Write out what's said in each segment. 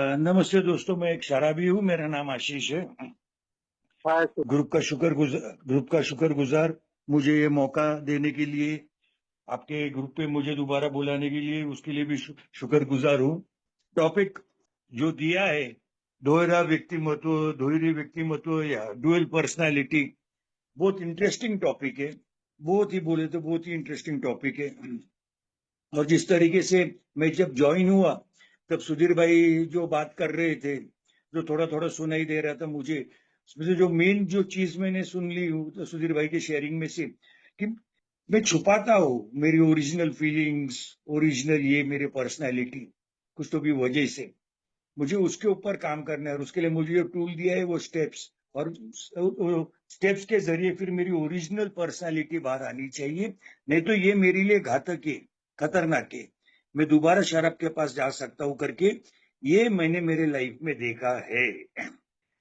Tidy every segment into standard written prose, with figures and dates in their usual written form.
नमस्ते दोस्तों, मैं एक शराबी हूँ। मेरा नाम आशीष है। हाँ ग्रुप का शुक्रगुजार मुझे ये मौका देने के लिए, आपके ग्रुप पे मुझे दोबारा बुलाने के लिए, उसके लिए भी शुक्रगुजार हूँ। टॉपिक जो दिया है, दोहरे व्यक्तिमत्व या डुअल पर्सनालिटी, बहुत इंटरेस्टिंग टॉपिक है। बहुत ही बोले तो बहुत ही इंटरेस्टिंग टॉपिक है। और जिस तरीके से मैं जब ज्वाइन हुआ, तब सुधीर भाई जो बात कर रहे थे, जो थोड़ा थोड़ा सुनाई दे रहा था मुझे, उसमें से जो मेन जो चीज मैंने सुन ली हूँ तो सुधीर भाई के शेयरिंग में से, कि मैं छुपाता हूँ मेरी ओरिजिनल फीलिंग्स, ओरिजिनल ये मेरे पर्सनैलिटी, कुछ तो भी वजह से मुझे उसके ऊपर काम करना है। और उसके लिए मुझे जो टूल दिया है वो स्टेप्स, और स्टेप्स के जरिए फिर मेरी ओरिजिनल पर्सनालिटी बाहर आनी चाहिए। नहीं तो ये मेरे लिए घातक है, खतरनाक है। मैं दोबारा शराब के पास जा सकता हूँ करके ये मैंने मेरे लाइफ में देखा है।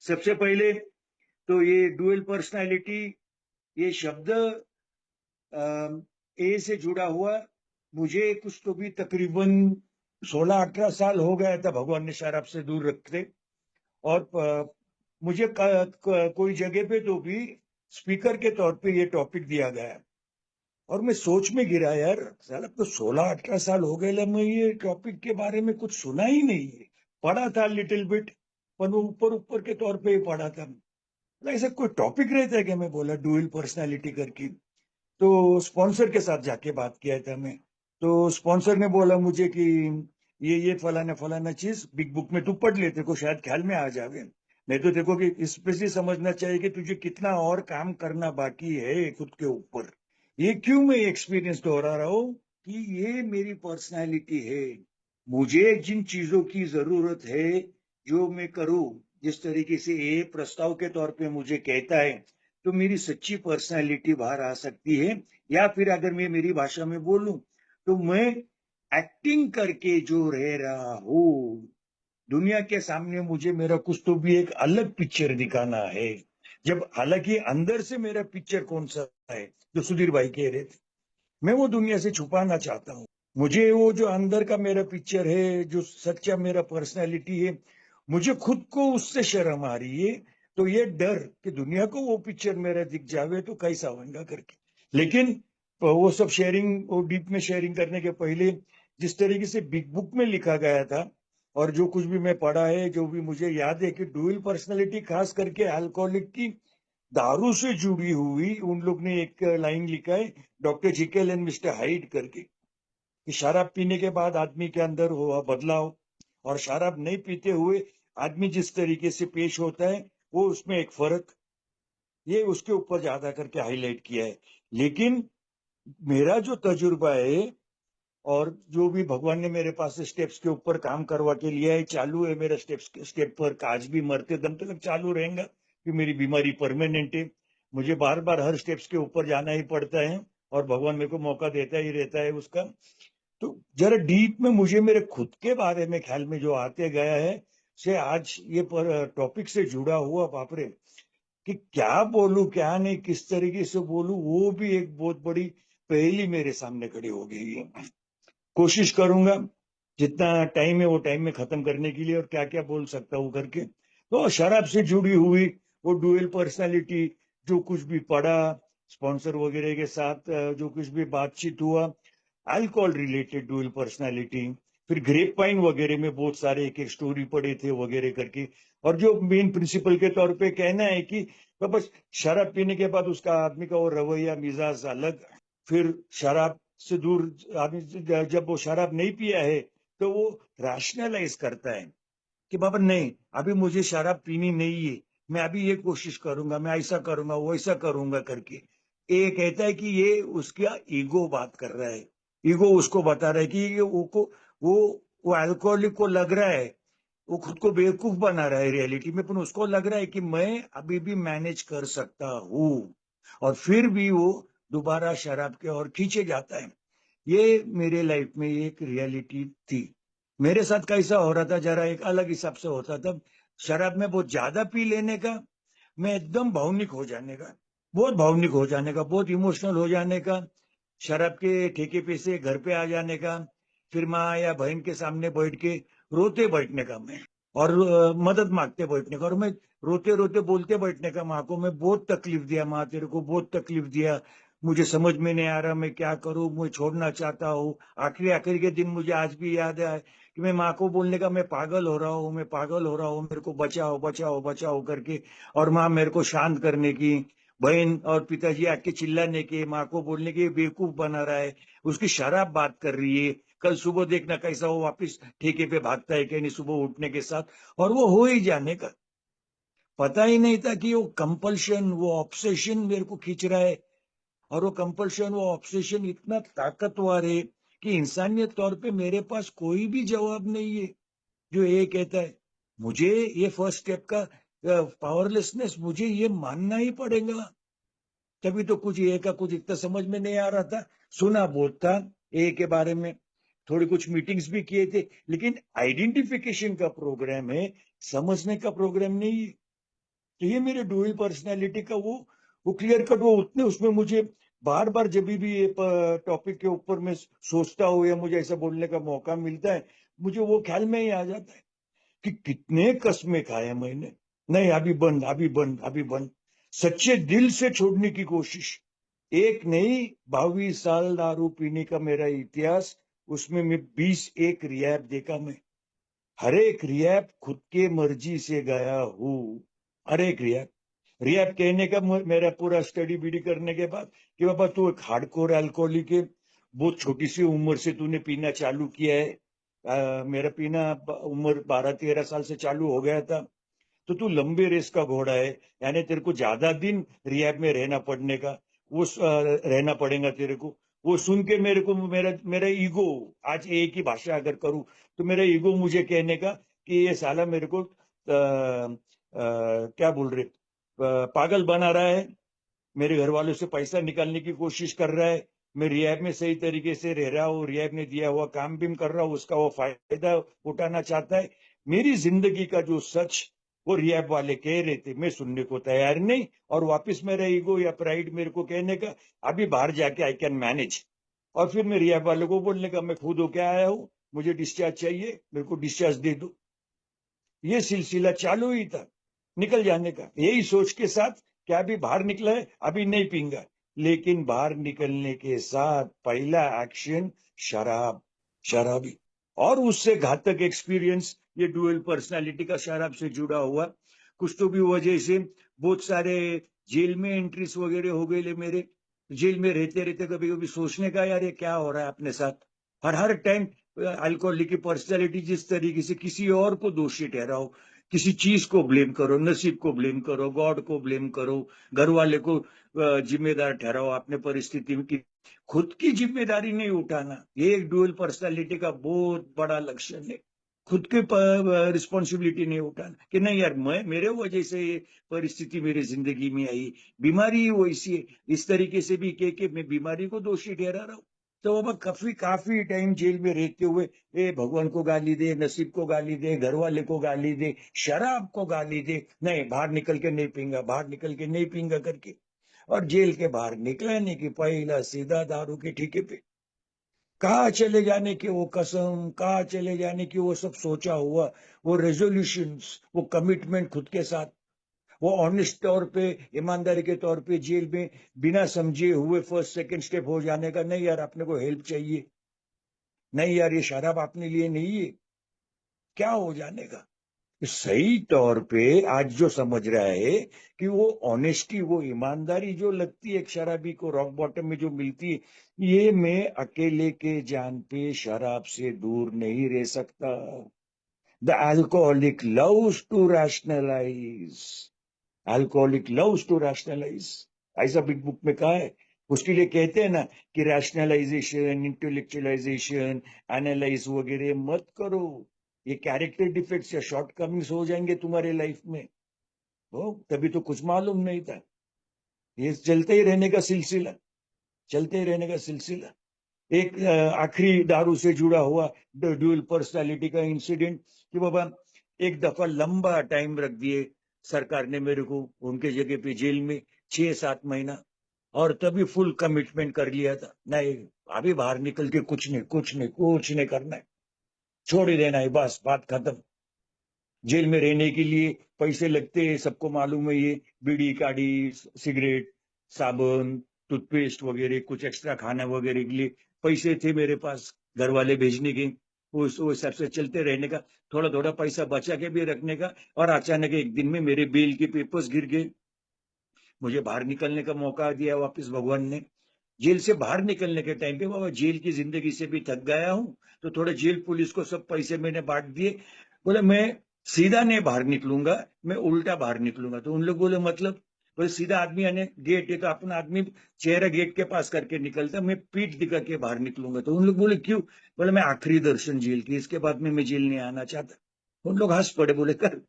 सबसे पहले तो ये डुअल पर्सनालिटी, ये शब्द ए से जुड़ा हुआ मुझे कुछ तो भी तकरीबन 16-18 साल हो गया था भगवान ने शराब से दूर रखते। और मुझे कोई जगह पे तो भी स्पीकर के तौर पे ये टॉपिक दिया गया है। और मैं सोच में गिरा, यार साला तो 16-18 साल हो गए, मैं ये टॉपिक के बारे में कुछ सुना ही नहीं है। पढ़ा था लिटिल बिट, पर वो ऊपर ऊपर के तौर पे ही पढ़ा था। मतलब ऐसा कोई टॉपिक रहता है कि मैं बोला डुअल पर्सनालिटी करके। तो स्पॉन्सर के साथ जाके बात किया था मैं। तो स्पॉन्सर ने बोला मुझे कि ये फलाना फलाना चीज बिग बुक में तू पढ़ ले, तेरे को शायद ख्याल में आ जावे। नहीं तो देखो कि इस पे से समझना चाहिए कि तुझे कितना और काम करना बाकी है खुद के ऊपर। ये क्यों मैं एक्सपीरियंस दोहरा रहा हूँ कि ये मेरी पर्सनालिटी है। मुझे जिन चीजों की जरूरत है, जो मैं करूं, जिस तरीके से ये प्रस्ताव के तौर पे मुझे कहता है, तो मेरी सच्ची पर्सनालिटी बाहर आ सकती है। या फिर अगर मैं मेरी भाषा में बोलूं, तो मैं एक्टिंग करके जो रह रहा हूं दुनिया के सामने, मुझे मेरा कुछ तो भी एक अलग पिक्चर दिखाना है। जब हालांकि अंदर से मेरा पिक्चर कौन सा है, जो सुधीर भाई कह रहे थे, मैं वो दुनिया से छुपाना चाहता हूँ। मुझे वो जो अंदर का मेरा पिक्चर है, जो सच्चा मेरा पर्सनैलिटी है, मुझे खुद को उससे शर्म आ रही है। तो ये डर कि दुनिया को वो पिक्चर मेरा दिख जावे तो कैसा होगा करके। लेकिन वो सब शेयरिंग, वो डीप में शेयरिंग करने के पहले, जिस तरीके से बिग बुक में लिखा गया था और जो कुछ भी मैं पढ़ा है, जो भी मुझे याद है कि डुअल पर्सनैलिटी खास करके अल्कोहलिक की, दारू से जुड़ी हुई, उन लोग ने एक लाइन लिखा है, डॉक्टर जिकेल एंड मिस्टर हाइड करके, कि शराब पीने के बाद आदमी के अंदर हुआ बदलाव और शराब नहीं पीते हुए आदमी जिस तरीके से पेश होता है, वो उसमें एक फर्क, ये उसके ऊपर ज्यादा करके हाईलाइट किया है। लेकिन मेरा जो तजुर्बा है और जो भी भगवान ने मेरे पास से स्टेप्स के ऊपर काम करवा के लिया है, चालू है मेरा स्टेप पर, आज भी मरते दम तक चालू रहेगा, कि मेरी बीमारी परमानेंट है। मुझे बार बार हर स्टेप्स के ऊपर जाना ही पड़ता है और भगवान मेरे को मौका देता ही रहता है उसका। तो जरा डीप में मुझे मेरे खुद के बारे में ख्याल में जो आते गया है, से आज ये टॉपिक से जुड़ा हुआ, बापरे, कि क्या बोलूं क्या नहीं, किस तरीके से बोलूं, वो भी एक बहुत बड़ी पहेली मेरे सामने खड़ी हो गई है। कोशिश करूंगा जितना टाइम है वो टाइम में खत्म करने के लिए, और क्या क्या बोल सकता हूँ करके। तो शराब से जुड़ी हुई वो डुअल पर्सनालिटी, जो कुछ भी पढ़ा स्पॉन्सर वगैरह के साथ, जो कुछ भी बातचीत हुआ, अल्कोहल रिलेटेड डुअल पर्सनालिटी, फिर ग्रेप वाइन वगैरह में बहुत सारे एक एक स्टोरी पढ़े थे वगैरह करके। और जो मेन प्रिंसिपल के तौर पे कहना है कि तो बस शराब पीने के बाद उसका आदमी का वो रवैया मिजाज अलग। फिर शराब से दूर आदमी जब वो शराब नहीं पिया है, तो वो रैशनलाइज करता है कि बाबा नहीं, अभी मुझे शराब पीनी नहीं है, मैं अभी ये कोशिश करूंगा, मैं ऐसा करूंगा वैसा करूंगा करके। ये कहता है कि ये उसका ईगो बात कर रहा है। ईगो उसको बता रहा है कि ये वो वो अल्कोहलिक को लग रहा है, वो खुद को बेवकूफ बना रहा है रियलिटी में, पर उसको लग रहा है कि मैं अभी भी मैनेज कर सकता हूँ। और फिर भी वो दोबारा शराब के और खींचे जाता है। ये मेरे लाइफ में एक रियलिटी थी। मेरे साथ कैसा हो रहा था, जरा एक अलग हिसाब से होता था। शराब में बहुत ज्यादा पी लेने का, मैं एकदम भावनिक हो जाने का, बहुत भावनिक हो जाने का, बहुत इमोशनल हो जाने का, शराब के ठेके पे से घर पे आ जाने का, फिर माँ या बहन के सामने बैठ के रोते बैठने का मैं। और मदद मांगते बैठने का, और मैं रोते रोते बोलते बैठने का, माँ को मैं बहुत तकलीफ दिया, माँ तेरे को बहुत तकलीफ दिया, मुझे समझ में नहीं आ रहा मैं क्या करूं, मैं छोड़ना चाहता हूँ। आखिरी आखिरी के दिन मुझे आज भी याद है कि मैं माँ को बोलने का, मैं पागल हो रहा हूँ, मैं पागल हो रहा हूँ, मेरे को बचाओ बचाओ बचाओ करके। और माँ मेरे को शांत करने की, बहन और पिताजी आके चिल्लाने के, माँ को बोलने के बेवकूफ बना रहा है, उसकी शराब बात कर रही है, कल सुबह देखना कैसा वो वापिस ठेके पे भागता है कि नहीं सुबह उठने के साथ। और वो हो ही जाने का, पता ही नहीं था कि वो कंपल्शन, वो ऑब्सेशन मेरे को खींच रहा है। और वो कंपल्शन, वो ऑब्सेशन इतना ताकतवर है कि इंसानियत तौर पे मेरे पास कोई भी जवाब नहीं है जो ये कहता है। मुझे ये फर्स्ट स्टेप का पावरलेसनेस मुझे ये मानना ही पड़ेगा। तभी तो कुछ ए का कुछ इतना समझ में नहीं आ रहा था। सुना बहुत था ए के बारे में, थोड़ी कुछ मीटिंग्स भी किए थे, लेकिन आइडेंटिफिकेशन का प्रोग्राम है, समझने का प्रोग्राम नहीं है। तो ये मेरे डुअल पर्सनैलिटी का वो क्लियर कट, वो उतने उसमें मुझे बार बार जब भी ये टॉपिक के ऊपर मैं सोचता हूँ या मुझे ऐसा बोलने का मौका मिलता है, मुझे वो ख्याल में ही आ जाता है कि कितने कस्में खाए मैंने, नहीं अभी बंद, अभी बंद, अभी बंद, सच्चे दिल से छोड़ने की कोशिश। एक नहीं, 22 साल दारू पीने का मेरा इतिहास, उसमें मैं 21 रिहैब देखा मैं। हर एक रिहैब खुद के मर्जी से गया हूँ, हर एक रिहैब। रिहैब कहने का मेरा पूरा स्टडी बीडी करने के बाद कि बाबा तू एक हार्डकोर अल्कोहलिक है, बहुत छोटी सी उम्र से तूने पीना चालू किया है। मेरा पीना उम्र 12-13 साल से चालू हो गया था। तो तू लंबे रेस का घोड़ा है, यानी तेरे को ज्यादा दिन रिहैब में रहना पड़ने का, रहना पड़ेगा तेरे को। वो सुन के मेरे को, मेरा मेरा ईगो, आज एक ही भाषा अगर करूं तो मेरा ईगो मुझे कहने का कि ये साला मेरे को क्या बोल रहे, पागल बना रहा है, मेरे घर वालों से पैसा निकालने की कोशिश कर रहा है। मैं रिहैब में सही तरीके से रह रहा हूँ, रिहैब ने दिया हुआ काम भी कर रहा हूँ, उसका वो फायदा उठाना चाहता है। मेरी जिंदगी का जो सच वो रिहैब वाले कह रहे थे, मैं सुनने को तैयार नहीं, और वापस मेरा ईगो या प्राइड मेरे को कहने का अभी बाहर जाके आई कैन मैनेज। और फिर मैं रिहैब वाले को बोलने का मैं खुद होके आया हूँ, मुझे डिस्चार्ज चाहिए, मेरे को डिस्चार्ज दे दो। ये सिलसिला चालू ही था निकल जाने का, यही सोच के साथ कि अभी बाहर निकला है, अभी नहीं पीऊंगा। लेकिन बाहर निकलने के साथ पहला एक्शन शराब, शराबी। और उससे घातक एक्सपीरियंस ये डुअल पर्सनालिटी का शराब से जुड़ा हुआ, कुछ तो भी वजह से बहुत सारे जेल में एंट्रीज वगैरह हो गए ले मेरे। जेल में रहते रहते कभी कभी सोचने का, यार ये क्या हो रहा है अपने साथ। हर हर टाइम अल्कोहलिक की पर्सनैलिटी जिस तरीके से किसी और को दोषी ठहराओ, किसी चीज को ब्लेम करो, नसीब को ब्लेम करो, गॉड को ब्लेम करो, घर वाले को जिम्मेदार ठहराओ अपने परिस्थिति की, खुद की जिम्मेदारी नहीं उठाना। ये एक डुअल पर्सनालिटी का बहुत बड़ा लक्षण है। खुद के रिस्पॉन्सिबिलिटी नहीं उठाना कि नहीं यार, मैं मेरे वजह से ये परिस्थिति मेरी जिंदगी में आई, बीमारी ही वैसी है, इस तरीके से भी कह के मैं बीमारी को दोषी ठहरा रहा हूँ। तो अब काफी काफी टाइम जेल में रहते हुए ए भगवान को गाली दे, नसीब को गाली दे, घर वाले को गाली दे, शराब को गाली दे, नहीं बाहर निकल के नहीं पीऊंगा, बाहर निकल के नहीं पीऊंगा करके। और जेल के बाहर निकलने की पहला सीधा दारू के ठेके पे। कहाँ चले जाने की वो कसम, कहाँ चले जाने की वो सब सोचा हुआ, वो रेजोल्यूशंस, वो कमिटमेंट खुद के साथ, वो ऑनेस्ट तौर पे, ईमानदारी के तौर पे जेल में बिना समझे हुए फर्स्ट सेकंड स्टेप हो जाने का, नहीं यार अपने को हेल्प चाहिए, नहीं यार ये शराब अपने लिए नहीं है, क्या हो जाने का। सही तौर पे आज जो समझ रहा है कि वो ऑनेस्टी, वो ईमानदारी जो लगती है एक शराबी को रॉक बॉटम में जो मिलती है, ये मैं अकेले के जान पे शराब से दूर नहीं रह सकता। The alcoholic loves to rationalise, alcoholic loves to rationalise, ऐसा बिग बुक में कहा है। उसके लिए कहते हैं ना कि रैशनलाइजेशन, इंटेलेक्चुअलाइजेशन, एनालाइज वगैरह मत करो, ये कैरेक्टर डिफेक्ट्स या शॉर्टकमिंग्स हो जाएंगे तुम्हारे लाइफ में। हो तभी तो कुछ मालूम नहीं था। ये चलते ही रहने का सिलसिला, चलते ही रहने का सिलसिला। एक आखिरी दारू से जुड़ा हुआ ड्यूअल पर्सनालिटी का इंसिडेंट कि बाबा, एक दफा लंबा टाइम रख दिए सरकार ने मेरे को उनके जगह पे जेल में, 6-7 महीना। और तभी फुल कमिटमेंट कर लिया था, नहीं अभी बाहर निकल के कुछ नहीं, कुछ नहीं, कुछ नहीं करना है, छोड़ ही देना है, बस बात खत्म। जेल में रहने के लिए पैसे लगते हैं, सबको मालूम है ये। बीड़ी काड़ी, सिगरेट, साबुन, टूथपेस्ट वगैरह, कुछ एक्स्ट्रा खाना वगैरह के लिए पैसे थे मेरे पास, घर वाले भेजने के। वो हिसाब से चलते रहने का, थोड़ा थोड़ा पैसा बचा के भी रखने का। और अचानक एक दिन में मेरे बेल के पेपर्स गिर गए। मुझे बाहर निकलने का मौका दिया वापस भगवान ने। जेल से बाहर निकलने के टाइम पे, बाबा जेल की जिंदगी से भी थक गया हूं, तो थोड़े जेल पुलिस को सब पैसे मैंने बांट दिए। बोले मैं सीधा नहीं बाहर निकलूंगा, मैं उल्टा बाहर निकलूंगा। तो उन लोग बोले मतलब? बोले सीधा आदमी आने गेट है तो अपना आदमी चेहरा गेट के पास करके निकलता, मैं पीठ दिखा के बाहर निकलूंगा। तो उन लोग बोले क्यों? बोले मैं आखिरी दर्शन जेल की, इसके बाद में मैं जेल नहीं आना चाहता। उन लोग हंस पड़े, बोले कर,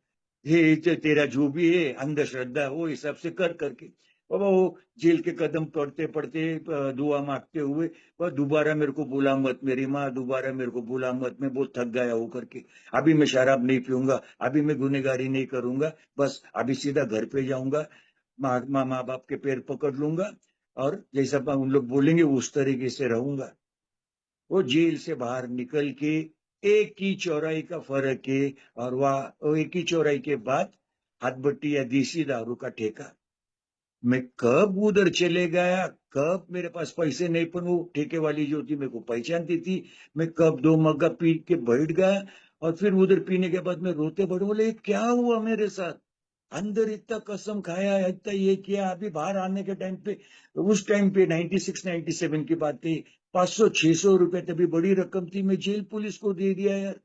ये तेरा जो भी है अंधश्रद्धा, वो हिसाब से कर करके। बाबा वो जेल के कदम पड़ते पड़ते, दुआ मांगते हुए, वह दोबारा मेरे को बुला मत मेरी माँ, दोबारा मेरे को बुला मत, मैं बहुत थक गया हूँ करके। अभी मैं शराब नहीं पीऊंगा, अभी मैं गुनहगारी नहीं करूंगा, बस अभी सीधा घर पे जाऊंगा, माँ बाप के पैर पकड़ लूंगा, और जैसा उन लोग बोलेंगे उस तरीके से रहूंगा। वो जेल से बाहर निकल के एक ही चौराही का फर्क है, और वह एक ही चौराही के बाद हाथभट्टी या देसी दारू का ठेका। मैं कब उधर चले गया, कब मेरे पास पैसे नहीं, पर वो ठेके वाली जो थी मेरे को पहचानती थी। मैं कब दो मग्गा पी के बैठ गया, और फिर उधर पीने के बाद में रोते पड़े, बोले क्या हुआ मेरे साथ? अंदर इतना कसम खाया, इतना ये किया, अभी बाहर आने के टाइम पे, उस टाइम पे 96 97 की बात थी, 500 600 रुपए तभी बड़ी रकम थी, मैं जेल पुलिस को दे दिया यार।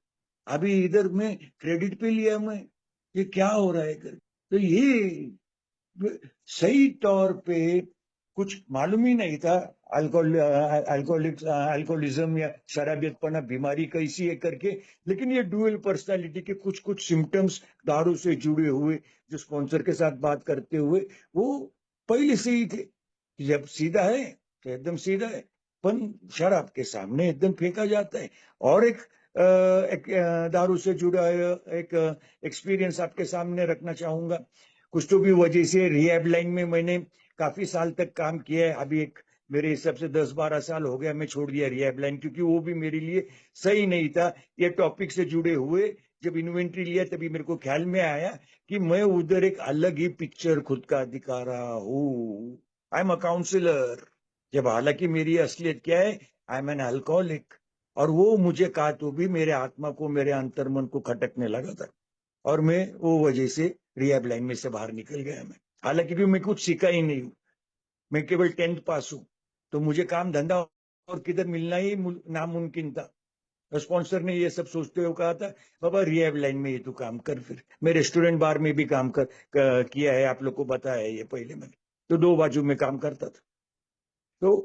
अभी इधर में क्रेडिट पे लिया मैं, ये क्या हो रहा है कर। तो ये सही तौर पे कुछ मालूम ही नहीं था, अल्कोहलिज्म या शराबियतपना बीमारी कैसी है करके। लेकिन ये डुअल पर्सनालिटी के कुछ कुछ सिम्टम्स दारू से जुड़े हुए, जो स्पॉन्सर के साथ बात करते हुए, वो पहले से ही थे। जब सीधा है तो एकदम सीधा है, पण शराब के सामने एकदम फेंका जाता है। और एक दारू से जुड़ा एक एक्सपीरियंस आपके सामने रखना चाहूंगा। कुछ तो भी वजह से रिहैब लाइन में मैंने काफी साल तक काम किया है। अभी एक मेरे हिसाब से 10 12 साल हो गया मैं छोड़ दिया रिहैब लाइन, क्योंकि वो भी मेरे लिए सही नहीं था। ये टॉपिक से जुड़े हुए जब इन्वेंट्री लिया, तभी मेरे को ख्याल में आया कि मैं उधर एक अलग ही पिक्चर खुद का दिखा रहा हूँ। आई एम अ काउंसलर, जब हालांकि मेरी असलियत क्या है, आई एम एन अल्कोहलिक। और वो मुझे कहा तो भी मेरे आत्मा को, मेरे अंतर्मन को खटकने लगा था, और मैं वो वजह से रिहैब लाइन में से बाहर निकल गया मैं। हालांकि भी मैं कुछ सीखा ही नहीं हूँ, मैं केवल 10th पास हूँ, तो मुझे काम धंधा और किधर मिलना ही नामुमकिन था। स्पॉन्सर ने ये सब सोचते हुए कहा था, बाबा रिहैब लाइन में ये तू काम कर। फिर मैं रेस्टोरेंट बार में भी काम किया है, आप लोग को बताया है ये पहले मैंने। तो दो बाजू में काम करता था। तो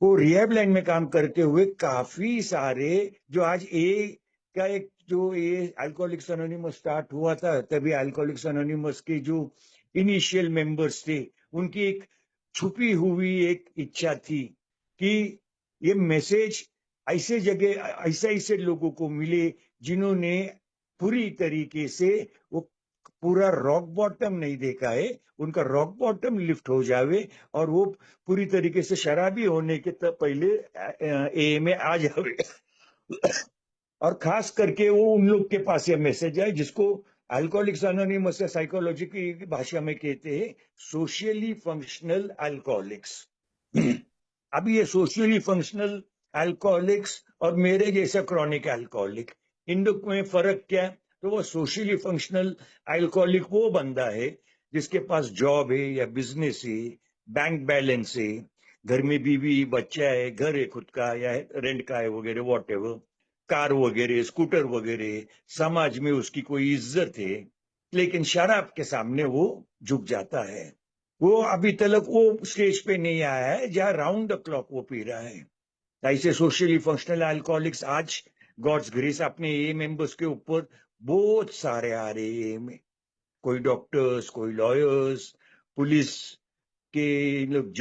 वो रिहैब लाइन में काम करते हुए काफी सारे, जो आज का एक, जो ये अल्कोहलिक्स एनोनिमस स्टार्ट हुआ था, तभी अल्कोहलिक्स एनोनिमस के जो इनिशियल मेंबर्स थे, उनकी एक छुपी हुई एक इच्छा थी कि ये मैसेज ऐसे जगह, ऐसे ऐसे लोगों को मिले जिन्होंने पूरी तरीके से वो पूरा रॉक बॉटम नहीं देखा है, उनका रॉक बॉटम लिफ्ट हो जावे, और वो पूरी तरीके से शराबी होने के पहले ए में आ जावे। और खास करके वो उन लोग के पास ये मैसेज है जिसको अल्कोहलिक्स एनोनिमस या साइकोलॉजी की भाषा में कहते हैं सोशियली फंक्शनल अल्कोहलिक्स। अभी ये सोशियली फंक्शनल अल्कोहलिक्स और मेरे जैसा क्रॉनिक अल्कोहलिक, इन लोग में फर्क क्या है? तो वो सोशियली फंक्शनल अल्कोहलिक वो बंदा है जिसके पास जॉब है या बिजनेस है, बैंक बैलेंस है, घर में बीवी बच्चा है, घर है खुद का या रेंट का है वगैरह, वॉट एवर, कार वगैरह, स्कूटर वगैरह, समाज में उसकी कोई इज्जत है। लेकिन शराब के सामने वो झुक जाता है। वो अभी तक वो स्टेज पे नहीं आया है जहां राउंड द क्लॉक वो पी रहा है। ऐसे सोशली फंक्शनल अल्कोहलिक्स आज गॉड्स ग्रेस अपने ए मेंबर्स के ऊपर बहुत सारे आ रहे हैं। कोई डॉक्टर्स, कोई लॉयर्स, पुलिस के लोग,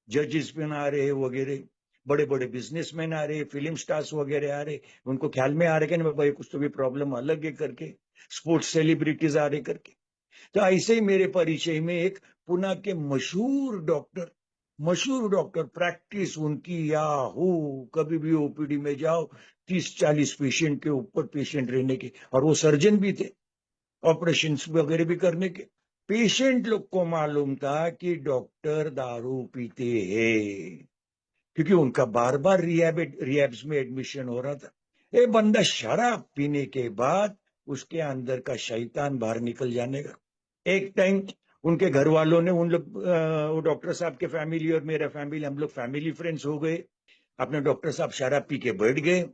जजेस में आ रहे हैं वगैरह, बड़े बड़े बिजनेसमैन आ रहे हैं, फिल्म स्टार्स वगैरह आ रहे, उनको ख्याल में आ रहे कि भाई कुछ तो भी प्रॉब्लम अलग है करके, स्पोर्ट्स सेलिब्रिटीज आ रहे करके। तो ऐसे ही मेरे परिचय में एक पुणे के मशहूर डॉक्टर, मशहूर डॉक्टर, प्रैक्टिस उनकी या हो, कभी भी ओपीडी में जाओ 30-40 पेशेंट के ऊपर पेशेंट रहने के, और वो सर्जन भी थे, ऑपरेशन वगैरह भी करने के। पेशेंट लोग को मालूम था कि डॉक्टर दारू पीते हैं, क्योंकि उनका बार बार रिहैब्स में एडमिशन हो रहा था। ये बंदा शराब पीने के बाद उसके अंदर का शैतान बाहर निकल जाने का। एक टाइम उनके घर वालों ने उन लोग, वो डॉक्टर साहब के फैमिली और मेरा फैमिली, हम लोग फैमिली फ्रेंड्स हो गए। अपने डॉक्टर साहब शराब पी के बैठ गए,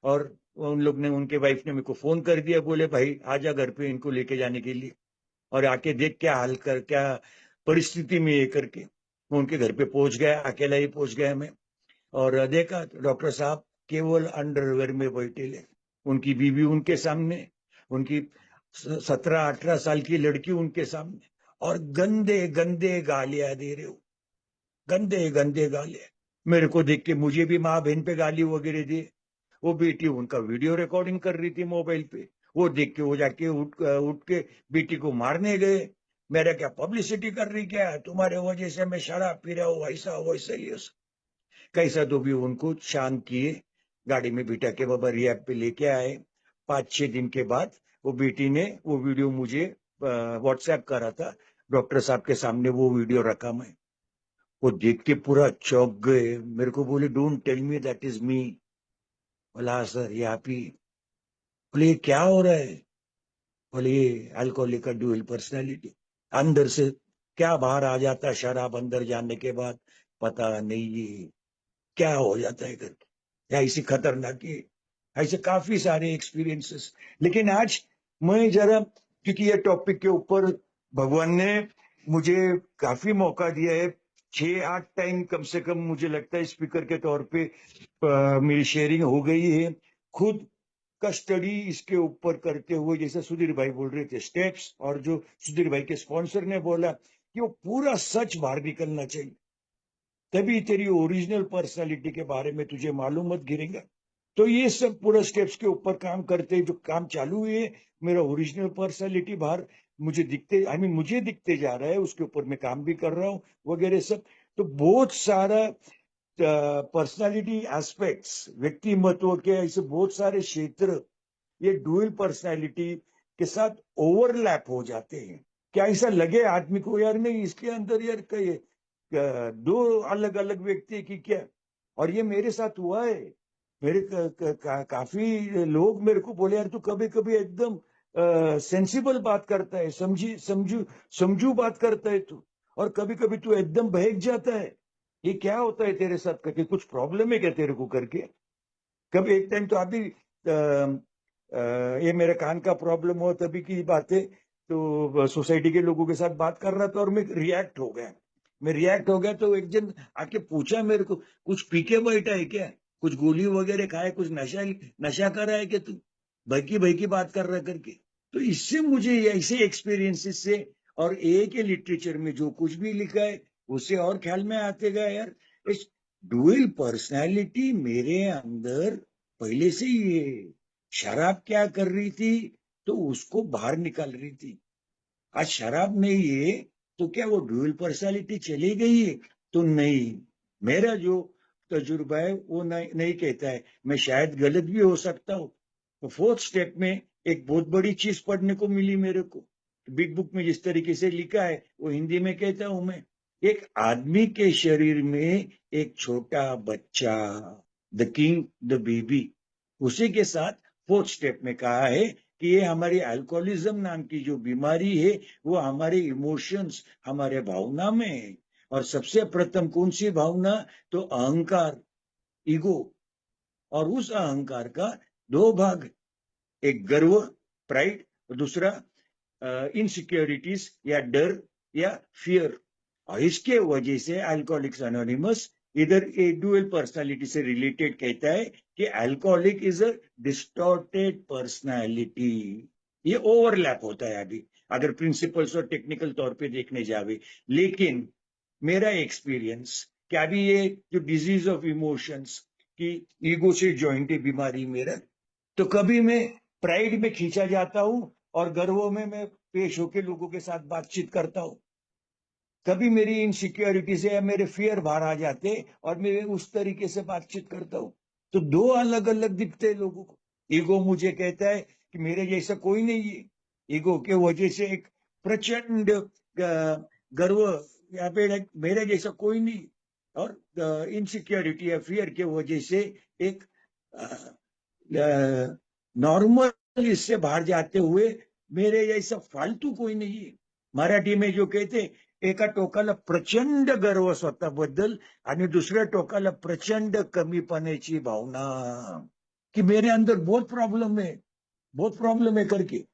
और उन लोग ने, उनके वाइफ ने मेरे को फोन कर दिया, बोले भाई आजा घर पे इनको लेके जाने के लिए, और आके देख क्या हाल कर, क्या परिस्थिति में ये करके। मैं उनके घर पे पहुंच गया, अकेला ही पहुंच गया मैं, और देखा तो डॉक्टर साहब केवल अंडरवेयर में बैठे ले, उनकी बीवी उनके सामने, उनकी 17-18 साल की लड़की उनके सामने, और गंदे गंदे गालियां दे रहे हो, गंदे गंदे गालियां। मेरे को देख के मुझे भी माँ बहन पे गाली वगैरह दी। वो बेटी उनका वीडियो रिकॉर्डिंग कर रही थी मोबाइल पे, वो देख के वो जाके उठ के बेटी को मारने गए। मेरा क्या पब्लिसिटी कर रही, क्या तुम्हारे वजह से मैं शराब पी रहा हूँ, ऐसा वैसा ही। कैसा तो भी उनको शांत किए, गाड़ी में बिठा के बाबा रिहैब पे लेके आए। 5-6 दिन के बाद वो बेटी ने वो वीडियो मुझे व्हाट्सएप करा था, डॉक्टर साहब के सामने वो वीडियो रखा मैं। वो देख के पूरा चौंक गए, मेरे को बोले don't tell me that is me. बोला सर ये आप ही। बोले ये क्या हो रहा है? बोले ये अल्कोहलिक का ड्यूअल पर्सनैलिटी, अंदर से क्या बाहर आ जाता है शराब अंदर जाने के बाद, पता नहीं ये क्या हो जाता है करके, या ऐसी खतरनाक है। ऐसे काफी सारे एक्सपीरियंसेस। लेकिन आज मैं जरा, क्योंकि ये टॉपिक के ऊपर भगवान ने मुझे काफी मौका दिया है, 6-8 टाइम कम से कम मुझे लगता है स्पीकर के तौर पे मेरी शेयरिंग हो गई है। खुद का स्टडी इसके ऊपर करते हुए, जैसे सुधीर भाई बोल रहे थे स्टेप्स, और जो सुधीर भाई के स्पॉन्सर ने बोला कि वो पूरा सच बाहर निकलना चाहिए, तभी तेरी ओरिजिनल पर्सनालिटी के बारे में तुझे मालूम मत गिरेगा। तो ये सब पूरा स्टेप्स के ऊपर काम करते, जो काम चालू हुए, मेरा ओरिजिनल पर्सनालिटी बाहर मुझे दिखते, आई मीन मुझे दिखते जा रहा है, उसके ऊपर मैं काम भी कर रहा हूँ वगैरह सब। तो बहुत सारा पर्सनालिटी एस्पेक्ट्स, व्यक्तिमत्व के ऐसे बहुत सारे क्षेत्र ये डुअल पर्सनालिटी के साथ ओवरलैप हो जाते हैं। क्या ऐसा लगे आदमी को, यार नहीं इसके अंदर यार कई दो अलग अलग व्यक्ति की क्या। और ये मेरे साथ हुआ है। मेरे काफी लोग मेरे को बोले यार तू कभी कभी एकदम सेंसिबल बात करता है, समझी समझू समझू बात करता है तू, और कभी कभी तू एकदम बहक जाता है। ये क्या होता है तेरे साथ करके, कुछ प्रॉब्लम है क्या तेरे को करके। कभी एक टाइम तो अभी ये मेरे कान का प्रॉब्लम हो तभी की बात है, तो सोसाइटी के लोगों के साथ बात कर रहा था और मैं रिएक्ट हो गया तो एक जन आके पूछा मेरे को, कुछ पी के बैठा है क्या, कुछ गोली वगैरह खाए, कुछ नशा नशा कर रहा है क्या तू, भयकी भयकी बात कर रहा करके। तो इससे मुझे ऐसे एक्सपीरियंसेस से, और ए के लिटरेचर में जो कुछ भी लिखा है उससे और ख्याल में आते गया यार, इस डुअल पर्सनैलिटी मेरे अंदर पहले से ही है। शराब क्या कर रही थी, तो उसको बाहर निकाल रही थी। आज शराब नहीं है तो क्या वो डुअल पर्सनालिटी चली गई है? तो नहीं, मेरा जो तजुर्बा है वो नहीं कहता है, मैं शायद गलत भी हो सकता हूँ। तो 4th स्टेप में एक बहुत बड़ी चीज पढ़ने को मिली मेरे को, बिग बुक में जिस तरीके से लिखा है वो हिंदी में कहता हूं मैं। एक आदमी के शरीर में एक छोटा बच्चा, द किंग, द बेबी, उसी के साथ 4th स्टेप में कहा है कि ये हमारी अल्कोहलिज्म नाम की जो बीमारी है वो हमारे इमोशंस, हमारे भावना में है। और सबसे प्रथम कौन सी भावना, तो अहंकार, ईगो। और उस अहंकार का दो भाग, एक गर्व, प्राइड, और दूसरा इनसिक्योरिटीज या डर या फियर। और इसके वजह से अल्कोहलिक्स अनोनिमस इधर ए डुअल पर्सनालिटी से रिलेटेड कहता है कि alcoholic is a distorted personality. ये ओवरलैप होता है अभी, अगर प्रिंसिपल्स और टेक्निकल तौर पे देखने जावे। लेकिन मेरा एक्सपीरियंस क्या, अभी ये जो डिजीज ऑफ इमोशंस की ईगो से ज्वाइंट बीमारी मेरा, तो कभी मैं प्राइड में खींचा जाता हूं और गर्वों में मैं पेश होकर लोगों के साथ बातचीत करता हूं। कभी मेरी इनसिक्योरिटी से या मेरे फियर बाहर आ जाते और मैं उस तरीके से बातचीत करता हूँ। तो दो अलग अलग दिखते हैं लोगों को। ईगो मुझे कहता है कि मेरे जैसा कोई नहीं है। ईगो के वजह से एक प्रचंड गर्व यहाँ पे मेरे जैसा कोई नहीं। और इनसिक्योरिटी या फियर के वजह से एक नॉर्मल इससे बाहर जाते हुए मेरे जैसा फालतू कोई नहीं है। मराठी में जो कहते, एका टोकाला प्रचंड गर्व स्वतःबद्दल आणि दुसऱ्या टोकाला प्रचंड कमीपणाची भावना, कि मेरे अंदर बहुत प्रॉब्लम है करके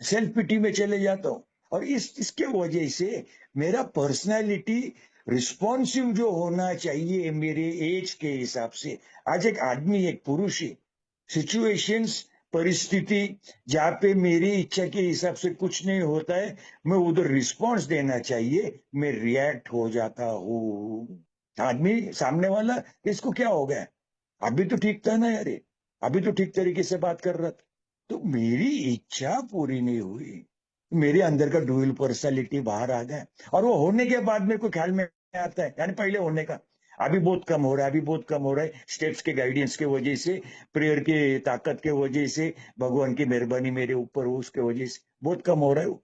सेल्फ पिटी में चले जाता हूं। और इसके वजह से मेरा पर्सनालिटी रिस्पॉन्सिव जो होना चाहिए मेरे एज के हिसाब से, आज एक आदमी एक पुरुष है, सिचुएशंस परिस्थिति जहां पे मेरी इच्छा के हिसाब से कुछ नहीं होता है, मैं उधर रिस्पॉन्स देना चाहिए, मैं रिएक्ट हो जाता हूँ। आदमी सामने वाला, इसको क्या हो गया, अभी तो ठीक था ना यार, अभी तो ठीक तरीके से बात कर रहा था। तो मेरी इच्छा पूरी नहीं हुई, मेरे अंदर का डुअल पर्सनालिटी बाहर आ गया। और वो होने के बाद मेरे को ख्याल में आता है, यानी पहले होने का अभी बहुत कम हो रहा है, अभी बहुत कम हो रहा है, स्टेप्स के गाइडेंस के वजह से, प्रेयर के ताकत के वजह से, भगवान की मेहरबानी मेरे ऊपर हो उसके वजह से बहुत कम हो रहा है वो।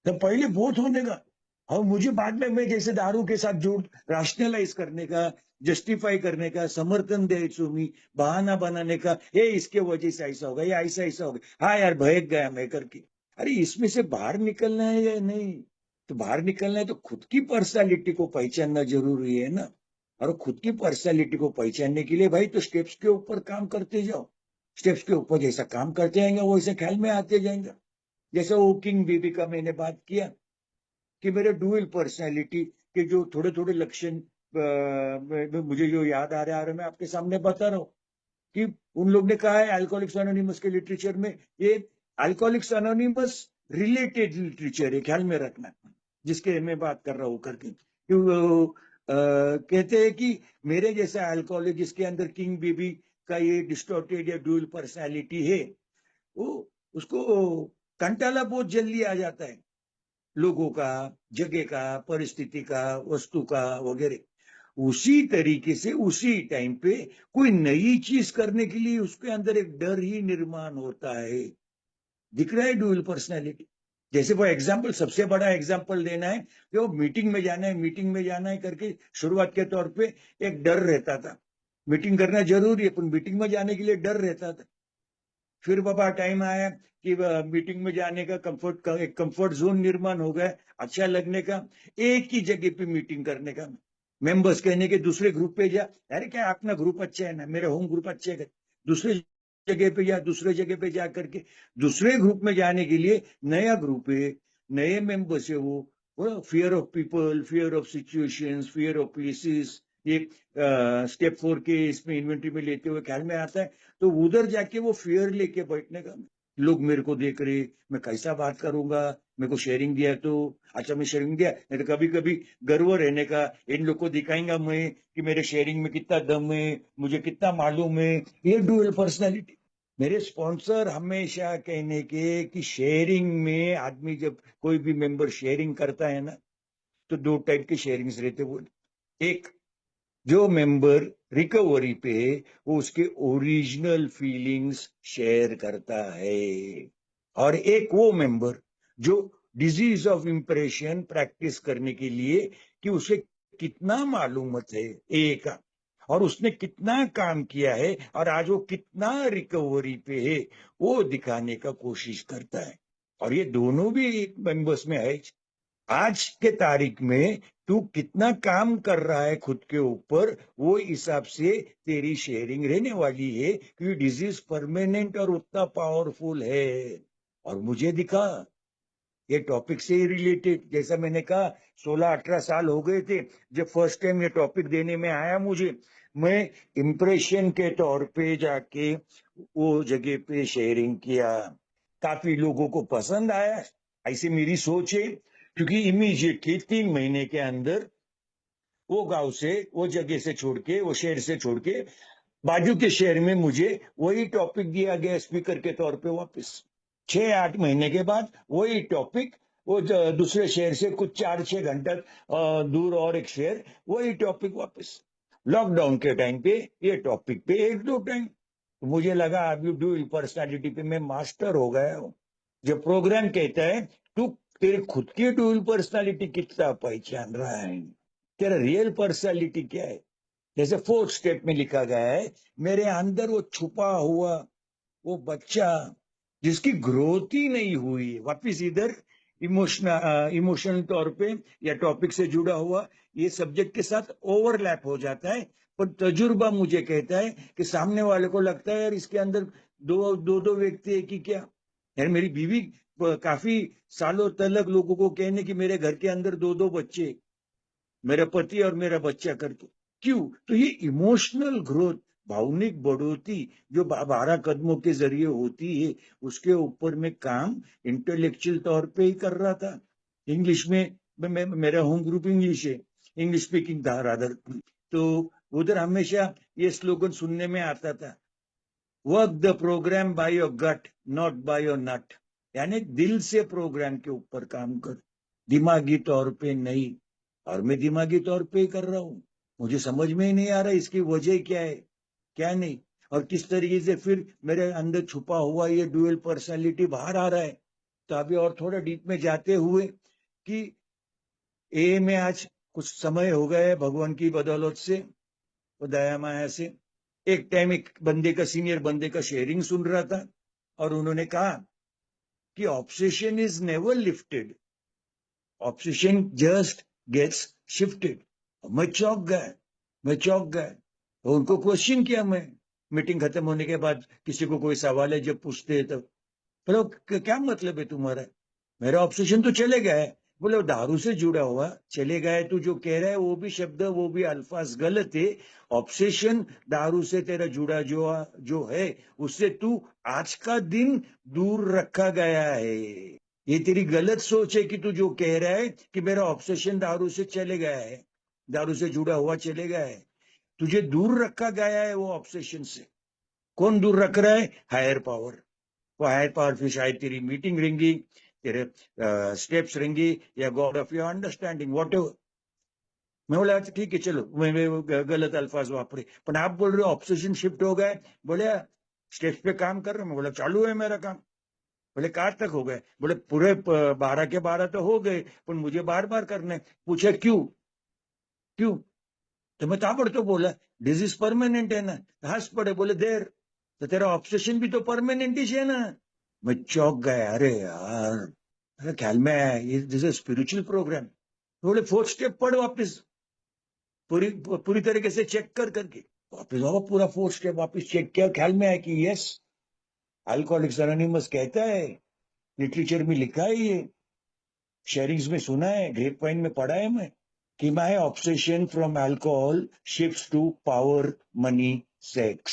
तो पहले बहुत होने का। और मुझे बाद में मैं जैसे दारू के साथ जोड़ राशनलाइज करने का, जस्टिफाई करने का, समर्थन द्यायचो मी, बहाना बनाने का, ये इसके वजह से ऐसा होगा, ये ऐसा ऐसा होगा, हाँ यार भयक गया मैं करके। अरे इसमें से बाहर निकलना है या नहीं? तो बाहर निकलना है तो खुद की पर्सनालिटी को पहचानना जरूरी है ना। और खुद की पर्सनालिटी को पहचानने के लिए भाई तो स्टेप्स के ऊपर काम करते जाओ। स्टेप्स के ऊपर जैसा काम करते जाएंगे वैसे ख्याल में आते जाएंगे। जैसे वो किंग बेबी का मैंने बात किया कि मेरे डुअल पर्सनैलिटी के जो थोड़े थोड़े लक्षण मुझे जो याद आ रहा है मैं आपके सामने बता रहा हूँ। कि उन लोग ने कहा है अल्कोहलिक्स एनोनिमस के लिटरेचर में, ये अल्कोहलिक्स एनोनिमस रिलेटेड लिटरेचर है, ख्याल में रखना, जिसके मैं बात कर रहा हूँ करके। कि कहते हैं कि मेरे जैसा अल्कोहलिक जिसके अंदर किंग बेबी का ये डिस्टॉर्टेड या डुअल पर्सनैलिटी है, वो उसको कंटाला बहुत जल्दी आ जाता है, लोगों का, जगह का, परिस्थिति का, वस्तु का वगैरह। उसी तरीके से उसी टाइम पे कोई नई चीज करने के लिए उसके अंदर एक डर ही निर्माण होता है। दिख रहा है डुअल पर्सनैलिटी। जैसे वो एग्जाम्पल, सबसे बड़ा एग्जाम्पल देना है कि वो मीटिंग में जाना है, मीटिंग में जाना है करके शुरुआत के तौर पे एक डर रहता था। मीटिंग करना जरूरी है पर मीटिंग में जाने के लिए डर रहता था। फिर बाबा टाइम आया कि मीटिंग में जाने का एक कंफर्ट जोन निर्माण हो गया, अच्छा लगने का, एक ही जगह पे मीटिंग करने का। मेंबर्स कहने के दूसरे ग्रुप पे जा, अरे क्या अपना ग्रुप अच्छा है ना, मेरा होम ग्रुप अच्छे है, दूसरे जगह पे जा, दूसरे जगह पे जा करके दूसरे ग्रुप में जाने के लिए नया ग्रुप है, नए मेंबर्स है वो fear of people, fear of situations, fear of places, ये स्टेप 4 के इसमें इन्वेंट्री में लेते हुए ख्याल में आता है। तो उधर जाके वो फियर लेके बैठने का, लोग मेरे को देख रहे, मैं कैसा बात करूंगा, मेरे को शेयरिंग दिया तो अच्छा, मैं शेयरिंग दिया नहीं तो कभी कभी गर्व रहने का, इन लोग को दिखाएंगा मैं कि मेरे शेयरिंग में कितना दम है, मुझे कितना मालूम है, ये डुअल पर्सनालिटी। मेरे स्पॉन्सर हमेशा कहने के कि शेयरिंग में आदमी जब कोई भी मेंबर शेयरिंग करता है ना, तो दो टाइप के शेयरिंग्स रहते वो। एक, जो मेंबर रिकवरी पे वो उसके ओरिजिनल फीलिंग्स शेयर करता है। और एक वो मेंबर जो डिजीज ऑफ इंप्रेशन प्रैक्टिस करने के लिए कि उसे कितना मालूमत है एक, और उसने कितना काम किया है और आज वो कितना रिकवरी पे है, वो दिखाने का कोशिश करता है। और ये दोनों भी मेंबर्स में है। आज के तारीख में तू कितना काम कर रहा है खुद के ऊपर, वो हिसाब से तेरी शेयरिंग रहने वाली है, क्योंकि डिजीज परमानेंट और उतना पावरफुल है। और मुझे दिखा ये टॉपिक से ही रिलेटेड, जैसा मैंने कहा 16-18 साल हो गए थे जब फर्स्ट टाइम ये टॉपिक देने में आया मुझे। मैं इम्प्रेशन के तौर पे जाके वो जगह पे शेयरिंग किया, काफी लोगों को पसंद आया, ऐसी मेरी सोच है। क्योंकि इमीजिएटली 3 महीने के अंदर वो गांव से, वो जगह से छोड़ के, वो शहर से छोड़ के बाजू के शहर में मुझे वही टॉपिक दिया गया स्पीकर के तौर पे वापस। 6-8 महीने के बाद वही टॉपिक वो दूसरे शहर से कुछ 4-6 घंटा दूर और एक शहर, वही टॉपिक वापस। लॉकडाउन के टाइम पे ये टॉपिक पे 1-2 टाइम, तो मुझे लगा अभी ड्यूअल पर्सनालिटी पे मैं मास्टर हो गया हूँ। जब प्रोग्राम कहता है तू तेरे खुद की ड्यूअल पर्सनालिटी कितना पहचान रहा है, तेरा रियल पर्सनालिटी क्या है। जैसे 4th स्टेप में लिखा गया है, मेरे अंदर वो छुपा हुआ वो बच्चा जिसकी ग्रोथ ही नहीं हुई, वापिस इधर इमोशनल तौर पे या टॉपिक से जुड़ा हुआ ये सब्जेक्ट के साथ ओवरलैप हो जाता है। पर तजुर्बा मुझे कहता है कि सामने वाले को लगता है यार इसके अंदर दो दो दो व्यक्ति है कि क्या। यार मेरी बीवी काफी सालों तलक लोगों को कहने कि मेरे घर के अंदर 2-2 बच्चे, मेरा पति और मेरा बच्चा करके। क्यों? तो ये इमोशनल ग्रोथ, भावनिक बढ़ोतरी जो 12 कदमों के जरिए होती है, उसके ऊपर मैं काम इंटेलेक्चुअल तौर पे ही कर रहा था। इंग्लिश में मेरा होम ग्रुप इंग्लिश है, इंग्लिश स्पीकिंग था रादर, तो उधर हमेशा ये स्लोगन सुनने में आता था, work the programme by your gut not by your nut. यानी दिल से प्रोग्राम के ऊपर काम कर, दिमागी तौर पे नहीं। और मैं दिमागी तौर पे ही कर रहा हूं, मुझे समझ में ही नहीं आ रहा इसकी वजह क्या है, क्या नहीं, और किस तरीके से फिर मेरे अंदर छुपा हुआ ये ड्यूअल पर्सनालिटी बाहर आ रहा है। तो अभी और थोड़ा डीप में जाते हुए कि ए में आज कुछ समय हो गया है भगवान की बदौलत से, वो दया माया से। एक टाइम एक बंदे का, सीनियर बंदे का शेयरिंग सुन रहा था, और उन्होंने कहा कि obsession is never lifted, obsession just gets shifted. मैं चौंक गया, मैं चौंक गया। तो उनको क्वेश्चन किया मैं, मीटिंग खत्म होने के बाद किसी को कोई सवाल है जब पूछते हैं तब, बोलो क्या मतलब है तुम्हारा? मेरा ऑब्सेशन तो चले गया है। बोले दारू से जुड़ा हुआ चले गए, तू जो कह रहा है वो भी शब्द वो भी अल्फाज गलत है। ऑब्सेशन दारू से तेरा जुड़ा जो है उससे तू आज का दिन दूर रखा गया है। ये तेरी गलत सोच है कि तू जो कह रहा है कि मेरा ऑब्सेशन दारू से चले गया है, दारू से जुड़ा हुआ चले गया है। तुझे दूर रखा गया है वो ऑब्सेशन से। कौन दूर रख रहा है? Higher power. वो हायर पावर फिर शायद तेरी मीटिंग रहेंगी, तेरे स्टेप्स रहेंगी, या god of your understanding, whatever. मैं बोला अच्छा ठीक है चलो, मैं गलत अल्फाज वापरे, पर आप बोल रहे हो ऑब्सेशन शिफ्ट हो गए। बोले स्टेप्स पे काम कर रहे, मैं बोला चालू है मेरा काम। बोले कहाँ तक हो गए? बोले पूरे 12 के 12 तो हो गए, पर मुझे बार बार करने। पूछे क्यों? क्यों? तो मैं ताबड़ तो बोला डिजीज परमानेंट है ना। हंस पड़े, बोले देर, तो तेरा ऑब्सेशन भी तो परमानेंट ही है ना। मैं चौंक गया, अरे यार, अरे ख्याल में आया ये दिस स्पिरिचुअल प्रोग्राम। बोले 4th स्टेप पढ़ वापस, पूरी पूरी तरीके से चेक करके वापस आओ, पूरा 4th स्टेप वापस चेक किया, ख्याल में आया कि यस, अल्कोहलिक्स एनोनिमस कहता है, लिटरेचर में लिखा है, ये शेयरिंग्स में सुना है, ग्रेप वाइन में पढ़ा है मैं, कि my obsession from alcohol shifts to power, money, sex,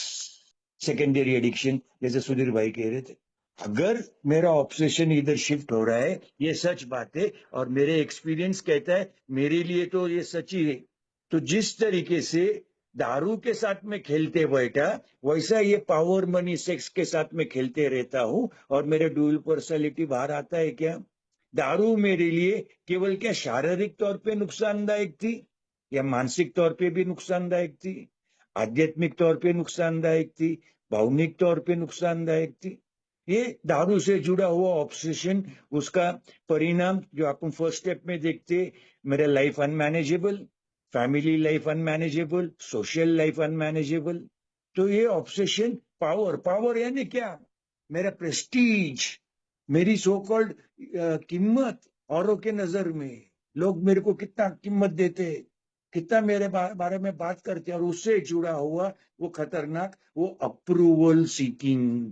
secondary addiction, जैसे सुधीर भाई कह रहे थे। अगर मेरा ऑब्सेशन इधर शिफ्ट हो रहा है, ये सच बात है, और मेरे एक्सपीरियंस कहता है मेरे लिए तो ये सच ही है। तो जिस तरीके से दारू के साथ में खेलते बैठा, वैसा ये पावर, मनी, सेक्स के साथ में खेलते रहता हूं, और मेरे ड्यूअल पर्सनालिटी बाहर आता है क्या। दारू मेरे लिए केवल क्या शारीरिक तौर पे नुकसानदायक थी, या मानसिक तौर पे भी नुकसानदायक थी, आध्यात्मिक तौर पे नुकसानदायक थी, भावनिक तौर पे नुकसानदायक थी। ये दारू से जुड़ा हुआ ऑब्सेशन, उसका परिणाम जो अपन फर्स्ट स्टेप में देखते, मेरा life unmanageable, family life unmanageable, social life unmanageable. तो ये ऑब्सेशन, पावर, पावर यानी क्या? मेरा प्रेस्टीज, मेरी सो कॉल्ड कीमत, औरों के नजर में लोग मेरे को कितना कीमत देते, कितना मेरे बारे में बात करते हैं, और उससे जुड़ा हुआ वो खतरनाक, वो अप्रूवल सीकिंग,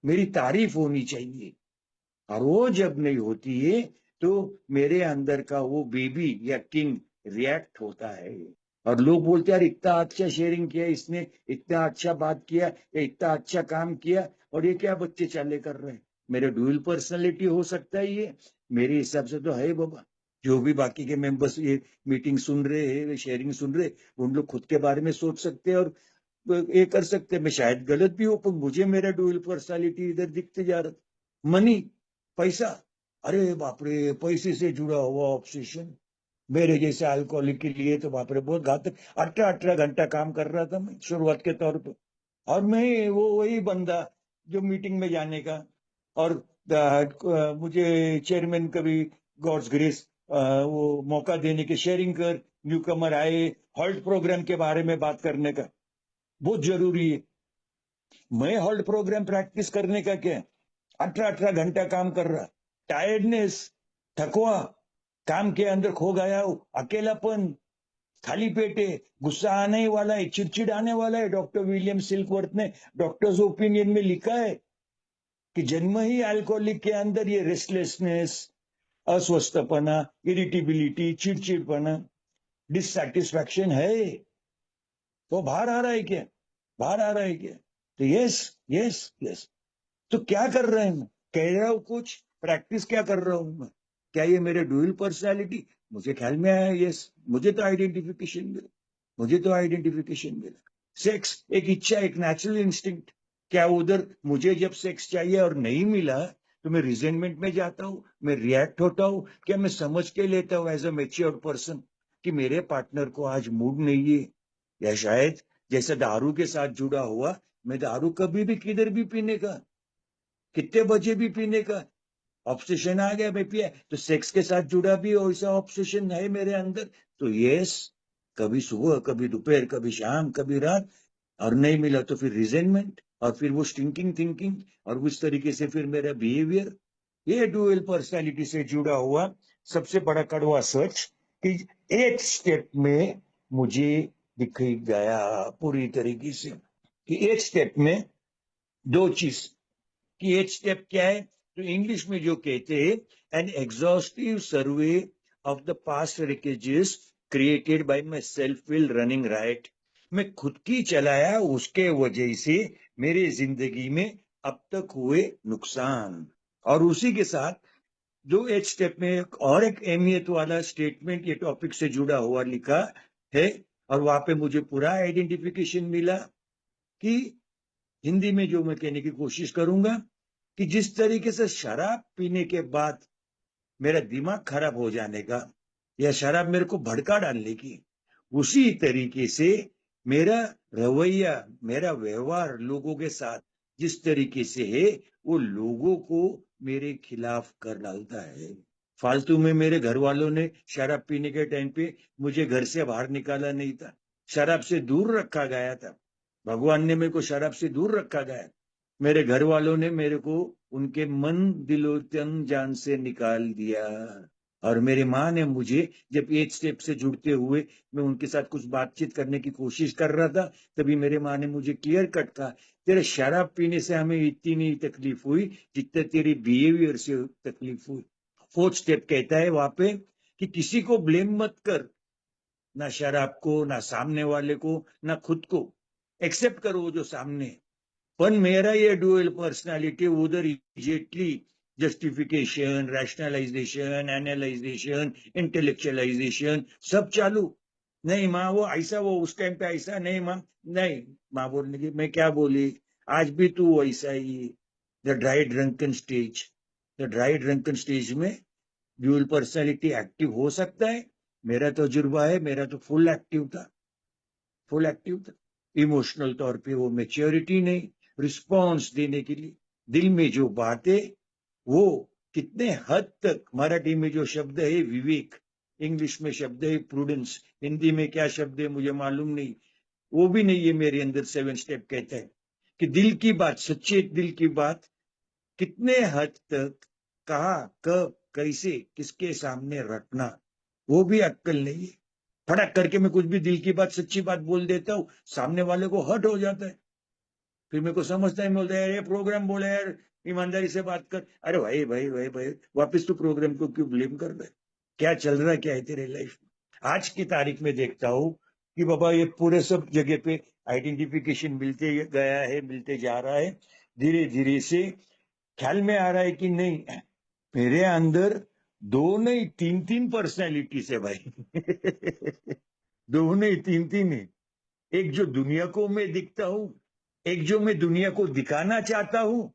मेरी तारीफ होनी चाहिए। और वो जब नहीं होती है तो मेरे अंदर का वो बेबी या किंग रिएक्ट होता है, और लोग बोलते हैं यार इतना अच्छा शेयरिंग किया इसने, इतना अच्छा बात किया, या इतना अच्छा काम किया, और ये क्या बच्चे चाले कर रहे हैं। मेरे ड्यूअल पर्सनालिटी हो सकता है ये, मेरे हिसाब से तो है बाबा। जो भी बाकी के मेंबर्स ये मीटिंग सुन रहे हैं, शेयरिंग सुन रहे, उन लोग खुद के बारे में सोच सकते हैं, और ये कर सकते हैं। मैं शायद गलत भी हूं, पर मुझे मेरा ड्यूअल पर्सनालिटी इधर दिखते जा रहा। मनी, पैसा, अरे बाप रे, पैसे से जुड़ा हुआ ऑब्सेशन मेरे जैसे अल्कोहलिक के लिए तो बाप रे बहुत घातक। 18-18 घंटा काम कर रहा था मैं शुरुआत के तौर पे, और मैं वो वही बंदा जो मीटिंग में जाने का, और मुझे चेयरमैन कभी गॉड्स ग्रेस वो मौका देने के, शेयरिंग कर न्यू कमर आए, हॉल्ट प्रोग्राम के बारे में बात करने का बहुत जरूरी है। मैं हॉल्ट प्रोग्राम प्रैक्टिस करने का क्या, 18-18 घंटा काम कर रहा, टायर्डनेस, थकवा, काम के अंदर खो गया हूं, अकेलापन, खाली पेट है, गुस्सा आने वाला है, चिड़चिड़ आने वाला है। डॉक्टर विलियम सिल्कवर्थ ने डॉक्टर्स ओपिनियन में लिखा है कि जन्म ही अल्कोहलिक के अंदर ये रेस्टलेसनेस, अस्वस्थपना, इरिटेबिलिटी, चिड़चिड़पना, डिससेटिस्फैक्शन है। तो बाहर आ रहा है क्या, बाहर आ रहा है क्या? तो यस, यस, यस। तो क्या कर रहे हैं, मैं कह रहा हूं कुछ, प्रैक्टिस क्या कर रहा हूं मैं, क्या ये मेरे ड्यूअल पर्सनालिटी? मुझे ख्याल में आया, यस, मुझे तो आइडेंटिफिकेशन मिला, मुझे तो आइडेंटिफिकेशन मिला। सेक्स एक इच्छा, एक नेचुरल इंस्टिंक्ट। क्या उधर मुझे जब सेक्स चाहिए और नहीं मिला तो मैं रिजेंटमेंट में जाता हूँ, मैं रिएक्ट होता हूँ? क्या मैं समझ के लेता हूँ एज अ मेच्योर्ड पर्सन कि मेरे पार्टनर को आज मूड नहीं है? या शायद जैसे दारू के साथ जुड़ा हुआ, मैं दारू कभी भी किधर भी पीने का, कितने बजे भी पीने का ऑब्सेशन आ गया, मैं पिया। तो सेक्स के साथ जुड़ा भी वैसा ऑब्सेशन है मेरे अंदर। तो यस, कभी सुबह, कभी दोपहर, कभी शाम, कभी रात, और नहीं मिला तो फिर रिजेंटमेंट, और फिर वो स्टिंकिंग थिंकिंग, और उस तरीके से फिर मेरा बिहेवियर। ये डुअल पर्सनालिटी से जुड़ा हुआ सबसे बड़ा कड़वा सच कि एक स्टेप में मुझे दिख गया पूरी तरीके से, कि एक स्टेप में दो चीज, कि एच स्टेप क्या है, तो इंग्लिश में जो कहते हैं, an exhaustive survey of the past wreckages created by myself will running right. मैं खुद की चलाया उसके वजह से मेरे जिंदगी में अब तक हुए नुकसान। और उसी के साथ जो एच स्टेप में और एक अहमियत वाला स्टेटमेंट ये टॉपिक से जुड़ा हुआ लिखा है, और वहां पे मुझे पूरा आइडेंटिफिकेशन मिला, कि हिंदी में जो मैं कहने की कोशिश करूंगा, कि जिस तरीके से शराब पीने के बाद मेरा दिमाग खराब हो जाने का, या शराब मेरे को भड़का डालने की, उसी तरीके से मेरा रवैया, मेरा व्यवहार लोगों के साथ जिस तरीके से है, वो लोगों को मेरे खिलाफ कर डालता है। फालतू में मेरे घर वालों ने शराब पीने के टाइम पे मुझे घर से बाहर निकाला नहीं था, शराब से दूर रखा गया था। भगवान ने मेरे को शराब से दूर रखा गया। मेरे घर वालों ने मेरे को उनके मन, दिलो, तन, जान से निकाल दिया। और मेरी माँ ने मुझे जब एट स्टेप से जुड़ते हुए मैं उनके साथ कुछ बातचीत करने की कोशिश कर रहा था, तभी मेरे माँ ने मुझे क्लियर कट कहा, तेरे शराब पीने से हमें इतनी नहीं तकलीफ हुई जितने तेरे बिहेवियर से तकलीफ हुई। फोर्थ स्टेप कहता है वहां पे कि किसी को ब्लेम मत कर, ना शराब को, ना सामने वाले को, ना खुद को। एक्सेप्ट करो वो जो सामने है। पण मेरा ये डुअल पर्सनालिटी उधर immediately justification, rationalisation, analysation, intellectualisation सब चालू। नहीं माँ वो ऐसा, वो उस टाइम पे ऐसा नहीं माँ, नहीं। माँ बोलने की, मैं क्या बोली, आज भी तू वैसा ही। The dry drunken stage, the dry drunken stage में ड्यूअल पर्सनालिटी एक्टिव हो सकता है। मेरा तजुर्बा है, मेरा तो फुल एक्टिव था, फुल एक्टिव था। इमोशनल तौर पे वो मेच्योरिटी नहीं, रिस्पॉन्स देने के लिए दिल में जो बातें, वो कितने हद तक, मराठी में जो शब्द है विवेक, इंग्लिश में शब्द है प्रूडेंस, हिंदी में क्या शब्द है मुझे मालूम नहीं, वो भी नहीं है मेरे अंदर। सेवन स्टेप कहता है कि दिल की बात, सच्चे दिल की बात कितने हद तक, कहा, कब, कैसे, किसके सामने रखना, वो भी अक्कल नहीं है। फटक करके मैं कुछ भी दिल की बात, सच्ची बात बोल देता हूँ, सामने वाले को हर्ट हो जाता है। फिर मेरे को समझता है, बोलता है यार ये प्रोग्राम बोला यार, ईमानदारी से बात कर। अरे भाई भाई भाई भाई, वापस तू प्रोग्राम को क्यों ब्लेम कर रहा है? क्या चल रहा है, क्या है तेरे लाइफ में? आज की तारीख में देखता हूँ कि बाबा ये पूरे सब जगह पे आइडेंटिफिकेशन मिलते गया है, मिलते जा रहा है, धीरे धीरे से ख्याल में आ रहा है कि नहीं, मेरे अंदर दो नहीं तीन तीन पर्सनैलिटीज है भाई। दो नहीं तीन तीन है। एक जो दुनिया को मैं दिखता हूं, एक जो मैं दुनिया को दिखाना चाहता हूं,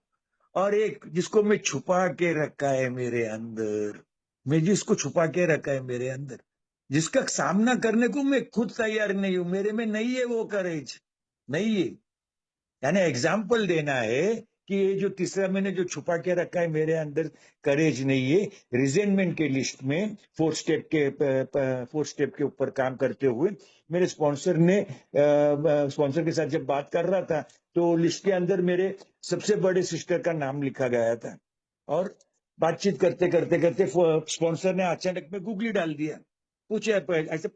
और एक जिसको मैं छुपा के रखा है मेरे अंदर, मैं जिसको छुपा के रखा है मेरे अंदर, जिसका सामना करने को मैं खुद तैयार नहीं हूं, मेरे में नहीं है वो करेज, नहीं है। यानी एग्जाम्पल देना है कि ये जो तीसरा मैंने जो छुपा के रखा है मेरे अंदर, करेज नहीं है। रिजेंटमेंट के लिस्ट में 4 स्टेप के ऊपर काम करते हुए मेरे स्पॉन्सर के साथ जब बात कर रहा था, तो लिस्ट के अंदर मेरे सबसे बड़े सिस्टर का नाम लिखा गया था। और बातचीत करते करते करते स्पॉन्सर ने अचानक में गूगली डाल दिया। पूछे ऐसे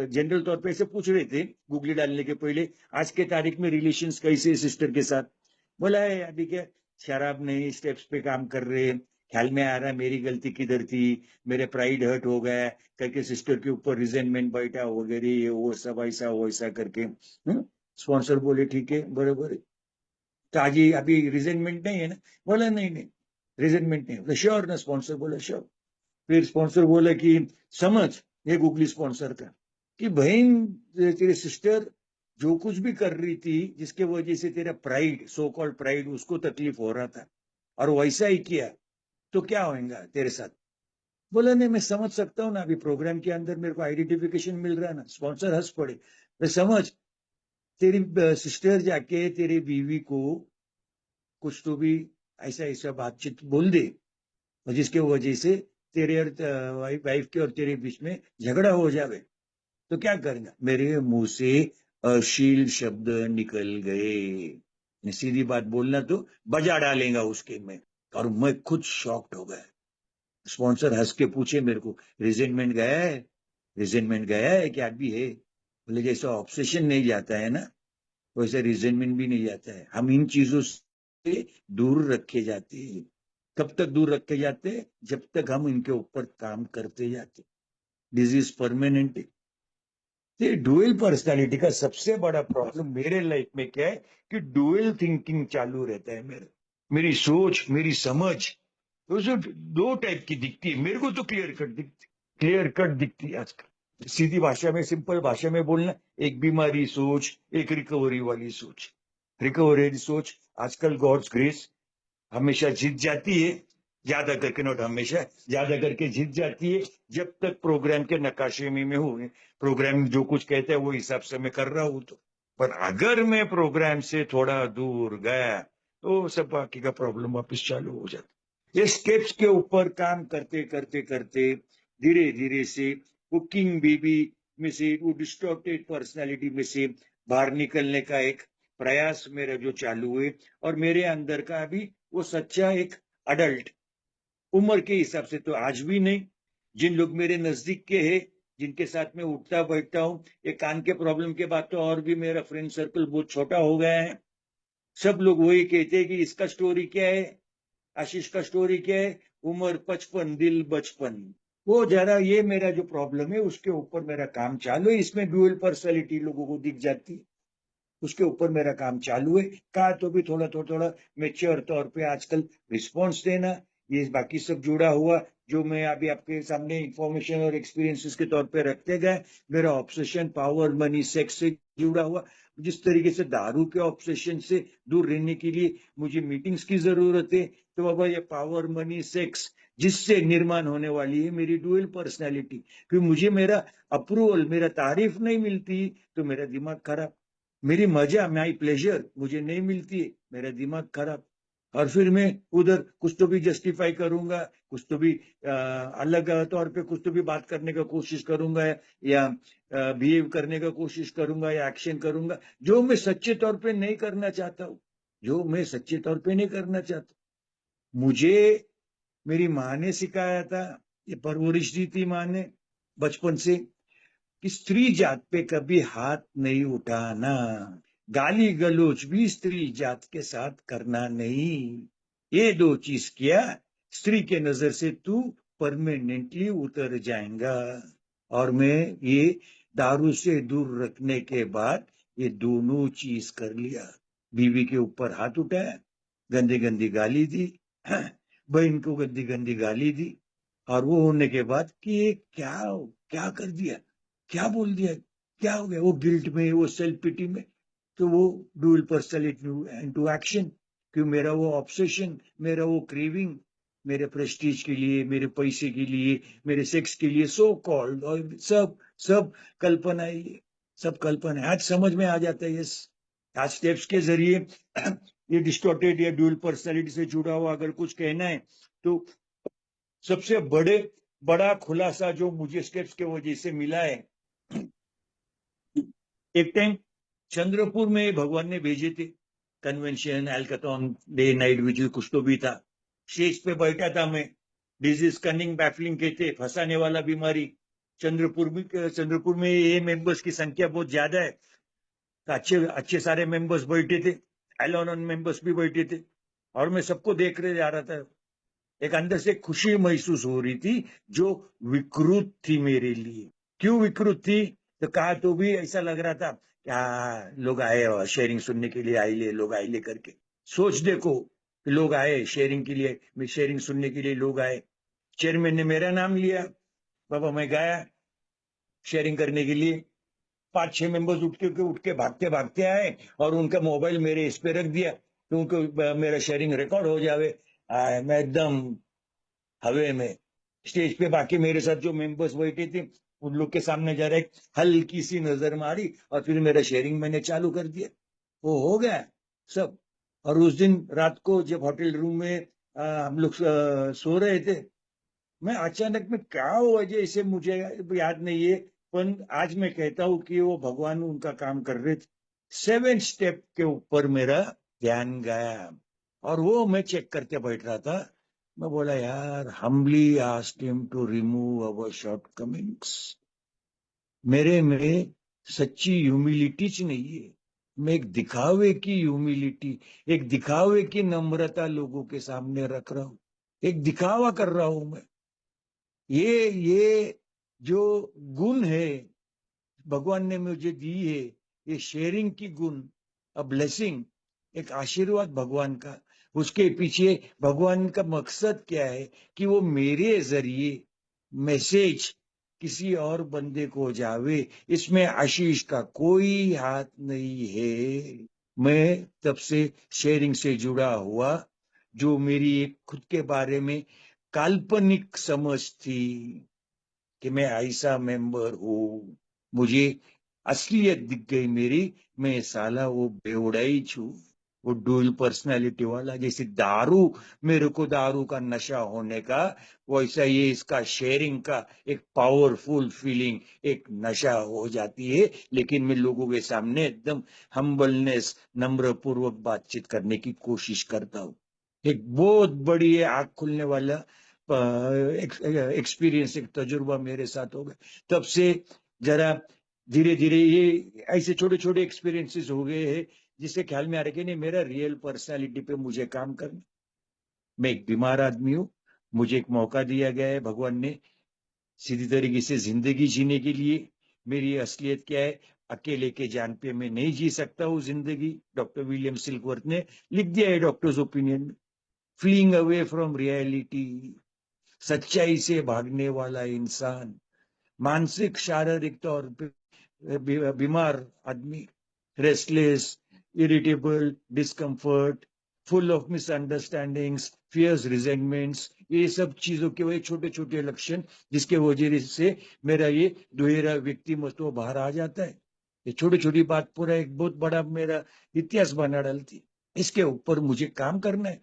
जनरल तौर पे ऐसे पूछ रहे थे गूगली डालने के पहले, आज के तारीख में रिलेशंस कैसे है सिस्टर के साथ। बोला है अभी क्या, शराब नहीं, स्टेप्स पे काम कर रहे, ख्याल में आ रहा है मेरी गलती किधर थी, मेरे प्राइड हर्ट हो गया करके सिस्टर के ऊपर रिजेंटमेंट बैठा वगैरह, ये वो सब ऐसा वैसा करके। स्पॉन्सर बोले ठीक है बराबर है, तो आज ही अभी रिजेंटमेंट नहीं है ना। बोला नहीं नहीं, रिजेंटमेंट नहीं। बोला श्योर ना, स्पॉन्सर बोला श्योर। फिर स्पॉन्सर बोला कि समझ, ये गूगली स्पॉन्सर का, कि बहन तेरे सिस्टर जो कुछ भी कर रही थी जिसके वजह से तेरा प्राइड, सो कॉल्ड प्राइड, उसको तकलीफ हो रहा था, और वैसा ही किया तो क्या होगा तेरे साथ। बोला नहीं मैं समझ सकता हूँ ना, अभी प्रोग्राम के अंदर मेरे को आइडेंटिफिकेशन मिल रहा है ना। स्पॉन्सर हंस पड़े। मैं समझ, तेरी सिस्टर जाके तेरी बीवी को कुछ तो भी ऐसा ऐसा बातचीत बोल दे, और जिसके वजह से तेरे और वाइफ के और तेरे बीच में झगड़ा हो जावे, तो क्या करेंगे। मेरे मुंह से अश्लील शब्द निकल गए। सीधी बात बोलना तो बजा डालेगा उसके में। और मैं खुद शॉक्ड हो गया। स्पॉन्सर हंस के पूछे मेरे को, रिजेंटमेंट गया है, रिजेंटमेंट गया है क्या भी है। बोले जैसा ऑब्सेशन नहीं जाता है ना, वैसे रिजेंटमेंट भी नहीं जाता है। हम इन चीजों से दूर रखे जाते हैं। कब तक दूर रखे जाते हैं, जब तक हम इनके ऊपर काम करते जाते। Disease permanent. डुअल पर्सनालिटी का सबसे बड़ा प्रॉब्लम मेरे लाइफ में क्या है कि डुअल थिंकिंग चालू रहता है मेरा। मेरी सोच, मेरी समझ, तो जो दो टाइप की दिखती है मेरे को, तो क्लियर कट दिखती है आजकल। सीधी भाषा में, सिंपल भाषा में बोलना, एक बीमारी सोच, एक रिकवरी वाली सोच। रिकवरी सोच आजकल गॉड्स ग्रेस हमेशा जीत जाती है, ज्यादा करके, नोट हमेशा, ज्यादा करके जीत जाती है, जब तक प्रोग्राम के नकाशे में हूँ। प्रोग्राम जो कुछ कहते हैं वो हिसाब से मैं कर रहा हूं तो। पर अगर मैं प्रोग्राम से थोड़ा दूर गया तो सब बाकी का प्रॉब्लम वापस चालू हो जाता। ये स्टेप्स के ऊपर काम करते करते करते धीरे धीरे से कुकिंग बेबी में से, वो डिस्टॉर्टेड पर्सनालिटी में से बाहर निकलने का एक प्रयास मेरा जो चालू है। और मेरे अंदर का अभी वो सच्चा एक अडल्ट, उम्र के हिसाब से तो आज भी नहीं। जिन लोग मेरे नजदीक के हैं, जिनके साथ में उठता बैठता हूँ, ये कान के प्रॉब्लम के बाद तो और भी मेरा फ्रेंड सर्कल बहुत छोटा हो गया है। सब लोग वही कहते हैं कि इसका स्टोरी क्या है, आशीष का स्टोरी क्या है, उम्र 55 दिल बचपन। वो जरा ये मेरा जो प्रॉब्लम है उसके ऊपर मेरा काम चालू है। इसमें ड्यूअल पर्सनैलिटी लोगों को दिख जाती है, उसके ऊपर मेरा काम चालू है। कहा तो भी थोड़ा थोड़ा थोड़ा मेच्योर तौर पे आजकल रिस्पॉन्स देना, ये बाकी सब जुड़ा हुआ जो मैं अभी आपके सामने इंफॉर्मेशन और एक्सपीरियंसेस के तौर पे रखते गए। मेरा ऑब्सेशन पावर मनी सेक्स से जुड़ा हुआ, जिस तरीके से दारू के ऑब्सेशन से दूर रहने के लिए मुझे मीटिंग्स की जरूरत है, तो बाबा ये पावर मनी सेक्स जिससे निर्माण होने वाली है मेरी डुअल पर्सनैलिटी। क्योंकि मुझे मेरा अप्रूवल, मेरा तारीफ नहीं मिलती तो मेरा दिमाग खराब, मेरी मजा, माई प्लेजर मुझे नहीं मिलती है, मेरा दिमाग खराब। और फिर मैं उधर कुछ तो भी जस्टिफाई करूंगा, कुछ तो भी अलग तौर पे कुछ तो भी बात करने का कोशिश करूंगा, या बिहेव करने का कोशिश करूंगा, या एक्शन करूंगा जो मैं सच्चे तौर पे नहीं करना चाहता हूँ, जो मैं सच्चे तौर पे नहीं करना चाहता। मुझे मेरी माँ ने सिखाया था, ये परवरिश दी थी माँ ने बचपन से, कि स्त्री जात पे कभी हाथ नहीं उठाना, गाली गलौज भी स्त्री जात के साथ करना नहीं। ये दो चीज किया, स्त्री के नजर से तू परमानेंटली उतर जाएगा। और मैं ये दारू से दूर रखने के बाद ये दोनों चीज कर लिया। बीवी के ऊपर हाथ उठाया, गंदी गंदी गाली दी, बहन को गंदी गंदी गाली दी, और वो होने के बाद कि ये क्या क्या कर दिया, क्या बोल दिया, क्या हो गया, वो गिल्ट में, वो सेल्फ पिटी में, तो वो डुअल पर्सनैलिटी इनटू एक्शन। कि मेरा वो ऑब्सेशन, मेरा वो क्रेविंग, मेरे प्रेस्टीज के लिए, मेरे पैसे के लिए, मेरे सेक्स के लिए, सो कॉल्ड, और सब सब कल्पना है ये, सब कल्पना है। आज समझ में आ जाता है ये। आज स्टेप्स के जरिए ये डिस्टॉर्टेड या ड्यूअल पर्सनैलिटी से जुड़ा हुआ अगर कुछ कहना है तो सबसे बड़ा खुलासा जो मुझे स्टेप्स के वजह से मिला है, एक टाइम चंद्रपुर में भगवान ने भेजे थे कन्वेंशन, एल्काथॉन, डे नाइट विजिल, कुछ तो भी था। स्टेज पे बैठा था मैं, डिजीज कनिंग बैफलिंग कहते, फंसाने वाला बीमारी। चंद्रपुर में ये मेंबर्स की संख्या बहुत ज्यादा है, तो अच्छे अच्छे सारे मेंबर्स बैठे थे, एलोन मेंबर्स भी बैठे थे, और मैं सबको देख रहे जा रहा था। एक अंदर से खुशी महसूस हो रही थी जो विकृत थी मेरे लिए। क्यों विकृत थी? तो कहा तो भी ऐसा लग रहा था क्या लोग आए और शेयरिंग सुनने के लिए, आइले लोग आइले करके। सोच देखो, लोग आए शेयरिंग के लिए, शेयरिंग सुनने के लिए लोग आए। चेयरमैन ने मेरा नाम लिया, बाबा मैं गया शेयरिंग करने के लिए। 5-6 मेंबर्स उठ के भागते भागते आए और उनका मोबाइल मेरे इस पे रख दिया तो उनको मेरा शेयरिंग रिकॉर्ड हो जावे। मैं एकदम हवे में स्टेज पे, बाकी मेरे साथ जो मेंबर्स बैठे थे उन लोग के सामने जरा एक हल्की सी नजर मारी और फिर मेरा शेयरिंग मैंने चालू कर दिया। वो हो गया सब। और उस दिन रात को जब होटल रूम में हम लोग सो रहे थे, मैं अचानक में क्या वजह से मुझे याद नहीं है, पर आज मैं कहता हूं कि वो भगवान उनका काम कर रहे थे। 7 स्टेप के ऊपर मेरा ध्यान गया और वो मैं चेक करके बैठ रहा था। मैं बोला यार, humbly asked him to remove our shortcomings. मेरे में सच्ची ह्यूमिलिटीज नहीं है, मैं एक दिखावे की ह्यूमिलिटी, एक दिखावे की नम्रता लोगों के सामने रख रहा हूं, एक दिखावा कर रहा हूं मैं। ये जो गुण है भगवान ने मुझे दी है, ये शेयरिंग की गुण, अ ब्लेसिंग, एक आशीर्वाद भगवान का। उसके पीछे भगवान का मकसद क्या है कि वो मेरे जरिए मैसेज किसी और बंदे को जावे, इसमें आशीष का कोई हाथ नहीं है। मैं तब से शेयरिंग से जुड़ा हुआ, जो मेरी एक खुद के बारे में काल्पनिक समझ थी कि मैं ऐसा मेंबर हूं, मुझे असलियत दिख गई मेरी, मैं साला वो बेवड़ाई छू, वो डुअल पर्सनालिटी वाला। जैसे दारू, मेरे को दारू का नशा होने का, वैसा ये इसका शेयरिंग का एक पावरफुल फीलिंग, एक नशा हो जाती है। लेकिन मैं लोगों के सामने एकदम हम्बलनेस, नम्र पूर्वक बातचीत करने की कोशिश करता हूँ। एक बहुत बड़ी आंख खुलने वाला एक्सपीरियंस, एक तजुर्बा मेरे साथ हो गया। तब से जरा धीरे धीरे ये ऐसे छोटे छोटे एक्सपीरियंसेस हो गए हैं जिससे ख्याल में आ रहा है कि नहीं, मेरा रियल पर्सनालिटी पे मुझे काम करना। मैं एक बीमार आदमी हूँ, मुझे एक मौका दिया गया है भगवान ने सीधी तरीके से जिंदगी जीने के लिए। मेरी असलियत क्या है, अकेले के जान पे मैं नहीं जी सकता हूँ जिंदगी। डॉक्टर विलियम सिल्कवर्थ ने लिख दिया है डॉक्टर्स ओपिनियन में, फ्लीइंग अवे फ्रॉम रियलिटी, सच्चाई से भागने वाला इंसान, मानसिक शारीरिक तौर पे बीमार आदमी, restless, irritable, discomfort, full of misunderstandings, fears, resentments, ये सब चीजों के वही छोटे छोटे लक्षण जिसके वजह से मेरा ये दुहेरा व्यक्तिमत्व बाहर आ जाता है। ये छोटी छोटी बात पूरा एक बहुत बड़ा मेरा इतिहास बना डालती। इसके ऊपर मुझे काम करना है,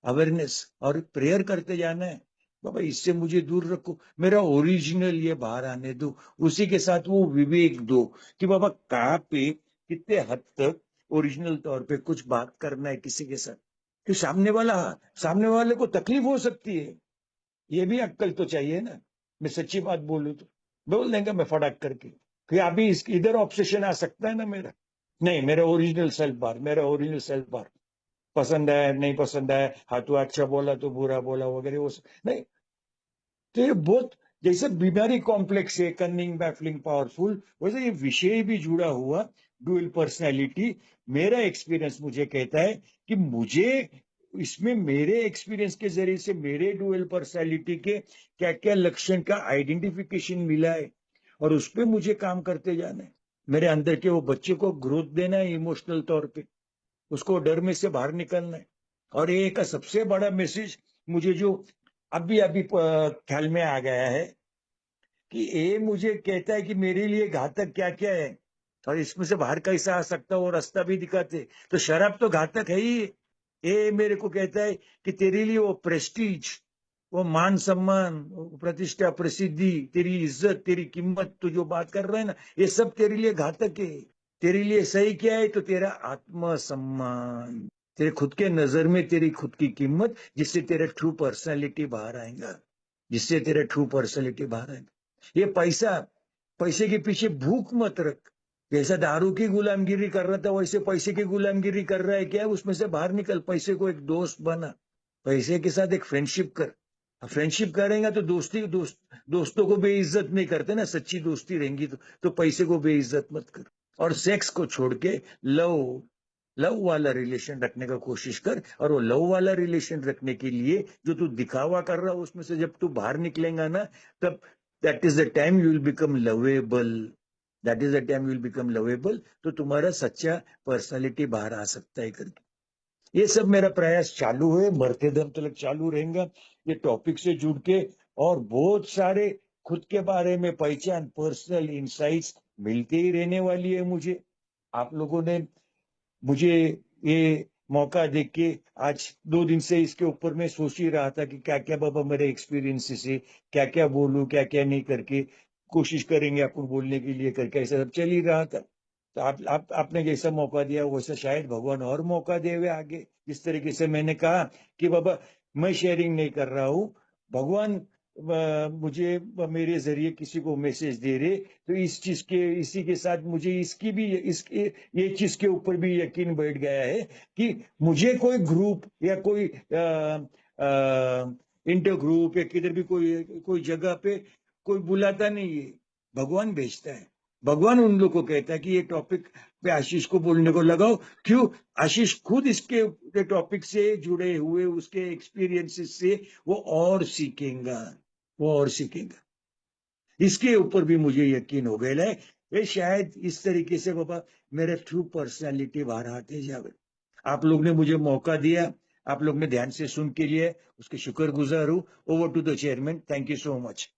अवेयरनेस और प्रेयर करते जाना है। बाबा इससे मुझे दूर रखो, मेरा ओरिजिनल ये बाहर आने दो, उसी के साथ वो विवेक दो कि बाबा कहाँ पे कितने हद तक ओरिजिनल तौर पे कुछ बात करना है किसी के साथ, कि सामने वाले को तकलीफ हो सकती है। ये भी अक्कल तो चाहिए ना। मैं सच्ची बात बोलूं तो बोल देंगे मैं फटाक करके कि अभी इधर ऑब्सेशन आ सकता है ना मेरा। नहीं, मेरा ओरिजिनल सेल्फ बार, मेरा ओरिजिनल सेल्फ बार, पसंद है नहीं पसंद है, हाँ तू अच्छा बोला तो बुरा बोला वगैरह वो नहीं। तो ये बहुत, जैसे बीमारी कॉम्प्लेक्स है, कनिंग, बैफलिंग, पावरफुल, वैसे ये विषय भी जुड़ा हुआ डुअल पर्सनैलिटी। मेरा एक्सपीरियंस मुझे कहता है कि मुझे इसमें मेरे एक्सपीरियंस के जरिए से मेरे डुअल पर्सनैलिटी के क्या क्या लक्षण का आइडेंटिफिकेशन मिला है और उस पर मुझे काम करते जाना है। मेरे अंदर के वो बच्चे को ग्रोथ देना है इमोशनल तौर पे, उसको डर में से बाहर निकलना है। और एक का सबसे बड़ा मैसेज मुझे जो अभी अभी ख्याल में आ गया है कि ये मुझे कहता है कि मेरे लिए घातक क्या क्या है और इसमें से बाहर कैसा आ सकता है, वो रास्ता भी दिखाते। तो शराब तो घातक है ही। ये मेरे को कहता है कि तेरे लिए वो प्रेस्टीज, वो मान सम्मान, वो प्रतिष्ठा, प्रसिद्धि, तेरी इज्जत, तेरी कीमत, तू जो बात कर रहा है ना, ये सब तेरे लिए घातक है। तेरे लिए सही क्या है? तो तेरा आत्मसम्मान, तेरे खुद के नजर में तेरी खुद की कीमत, जिससे तेरा ट्रू पर्सनालिटी बाहर आएगा, जिससे तेरा ट्रू पर्सनालिटी बाहर आएगा। ये पैसा, पैसे के पीछे भूख मत रख। जैसा दारू की गुलामगिरी कर रहा था वैसे पैसे की गुलामगिरी कर रहा है क्या? उसमें से बाहर निकल, पैसे को एक दोस्त बना, पैसे के साथ एक फ्रेंडशिप कर। फ्रेंडशिप करेगा तो दोस्तों को बेइज्जत नहीं करते ना, सच्ची दोस्ती रहेंगी तो पैसे को बेइज्जत मत कर। और सेक्स को छोड़ के लव लव वाला रिलेशन रखने का कोशिश कर। और वो लव वाला रिलेशन रखने के लिए जो तू दिखावा कर रहा है उसमें से जब तू बाहर निकलेगा ना, तब that is the time you will become lovable. That is the time you will become lovable. तो तुम्हारा सच्चा पर्सनालिटी बाहर आ सकता है करके ये सब मेरा प्रयास चालू है, मरते दम तक चालू रहेगा। ये टॉपिक से जुड़ के और बहुत सारे खुद के बारे में पहचान, पर्सनल इंसाइट्स मिलते ही रहने वाली है मुझे। आप लोगों ने मुझे ये मौका देख के, आज 2 दिन से इसके ऊपर मैं सोच ही रहा था कि क्या क्या बाबा मेरे एक्सपीरियंस से क्या क्या बोलूं, क्या क्या नहीं करके कोशिश करेंगे आपको बोलने के लिए करके, ऐसा सब चल ही रहा था। तो आपने जैसा मौका दिया वैसा शायद भगवान और मौका देवे आगे। जिस तरीके से मैंने कहा कि बाबा मैं शेयरिंग नहीं कर रहा हूं, भगवान मुझे मेरे जरिए किसी को मैसेज दे रहे, तो इसी के साथ मुझे इसकी भी इसके ये चीज के ऊपर भी यकीन बैठ गया है कि मुझे कोई ग्रुप या कोई इंटर ग्रुप या किधर भी कोई कोई जगह पे कोई बुलाता नहीं है, भगवान भेजता है। भगवान उन लोग को कहता है कि ये टॉपिक पे आशीष को बोलने को लगाओ। क्यों? आशीष खुद इसके टॉपिक से जुड़े हुए उसके एक्सपीरियंसेस से वो और सीखेगा, वो और सीखेगा। इसके ऊपर भी मुझे यकीन हो गया है ये शायद इस तरीके से बाबा मेरे ट्रू पर्सनालिटी बाहर आते जावे। आप लोग ने मुझे मौका दिया, आप लोग ने ध्यान से सुन के लिए उसके शुक्रगुजार हूं। Over to the chairman, thank you so much.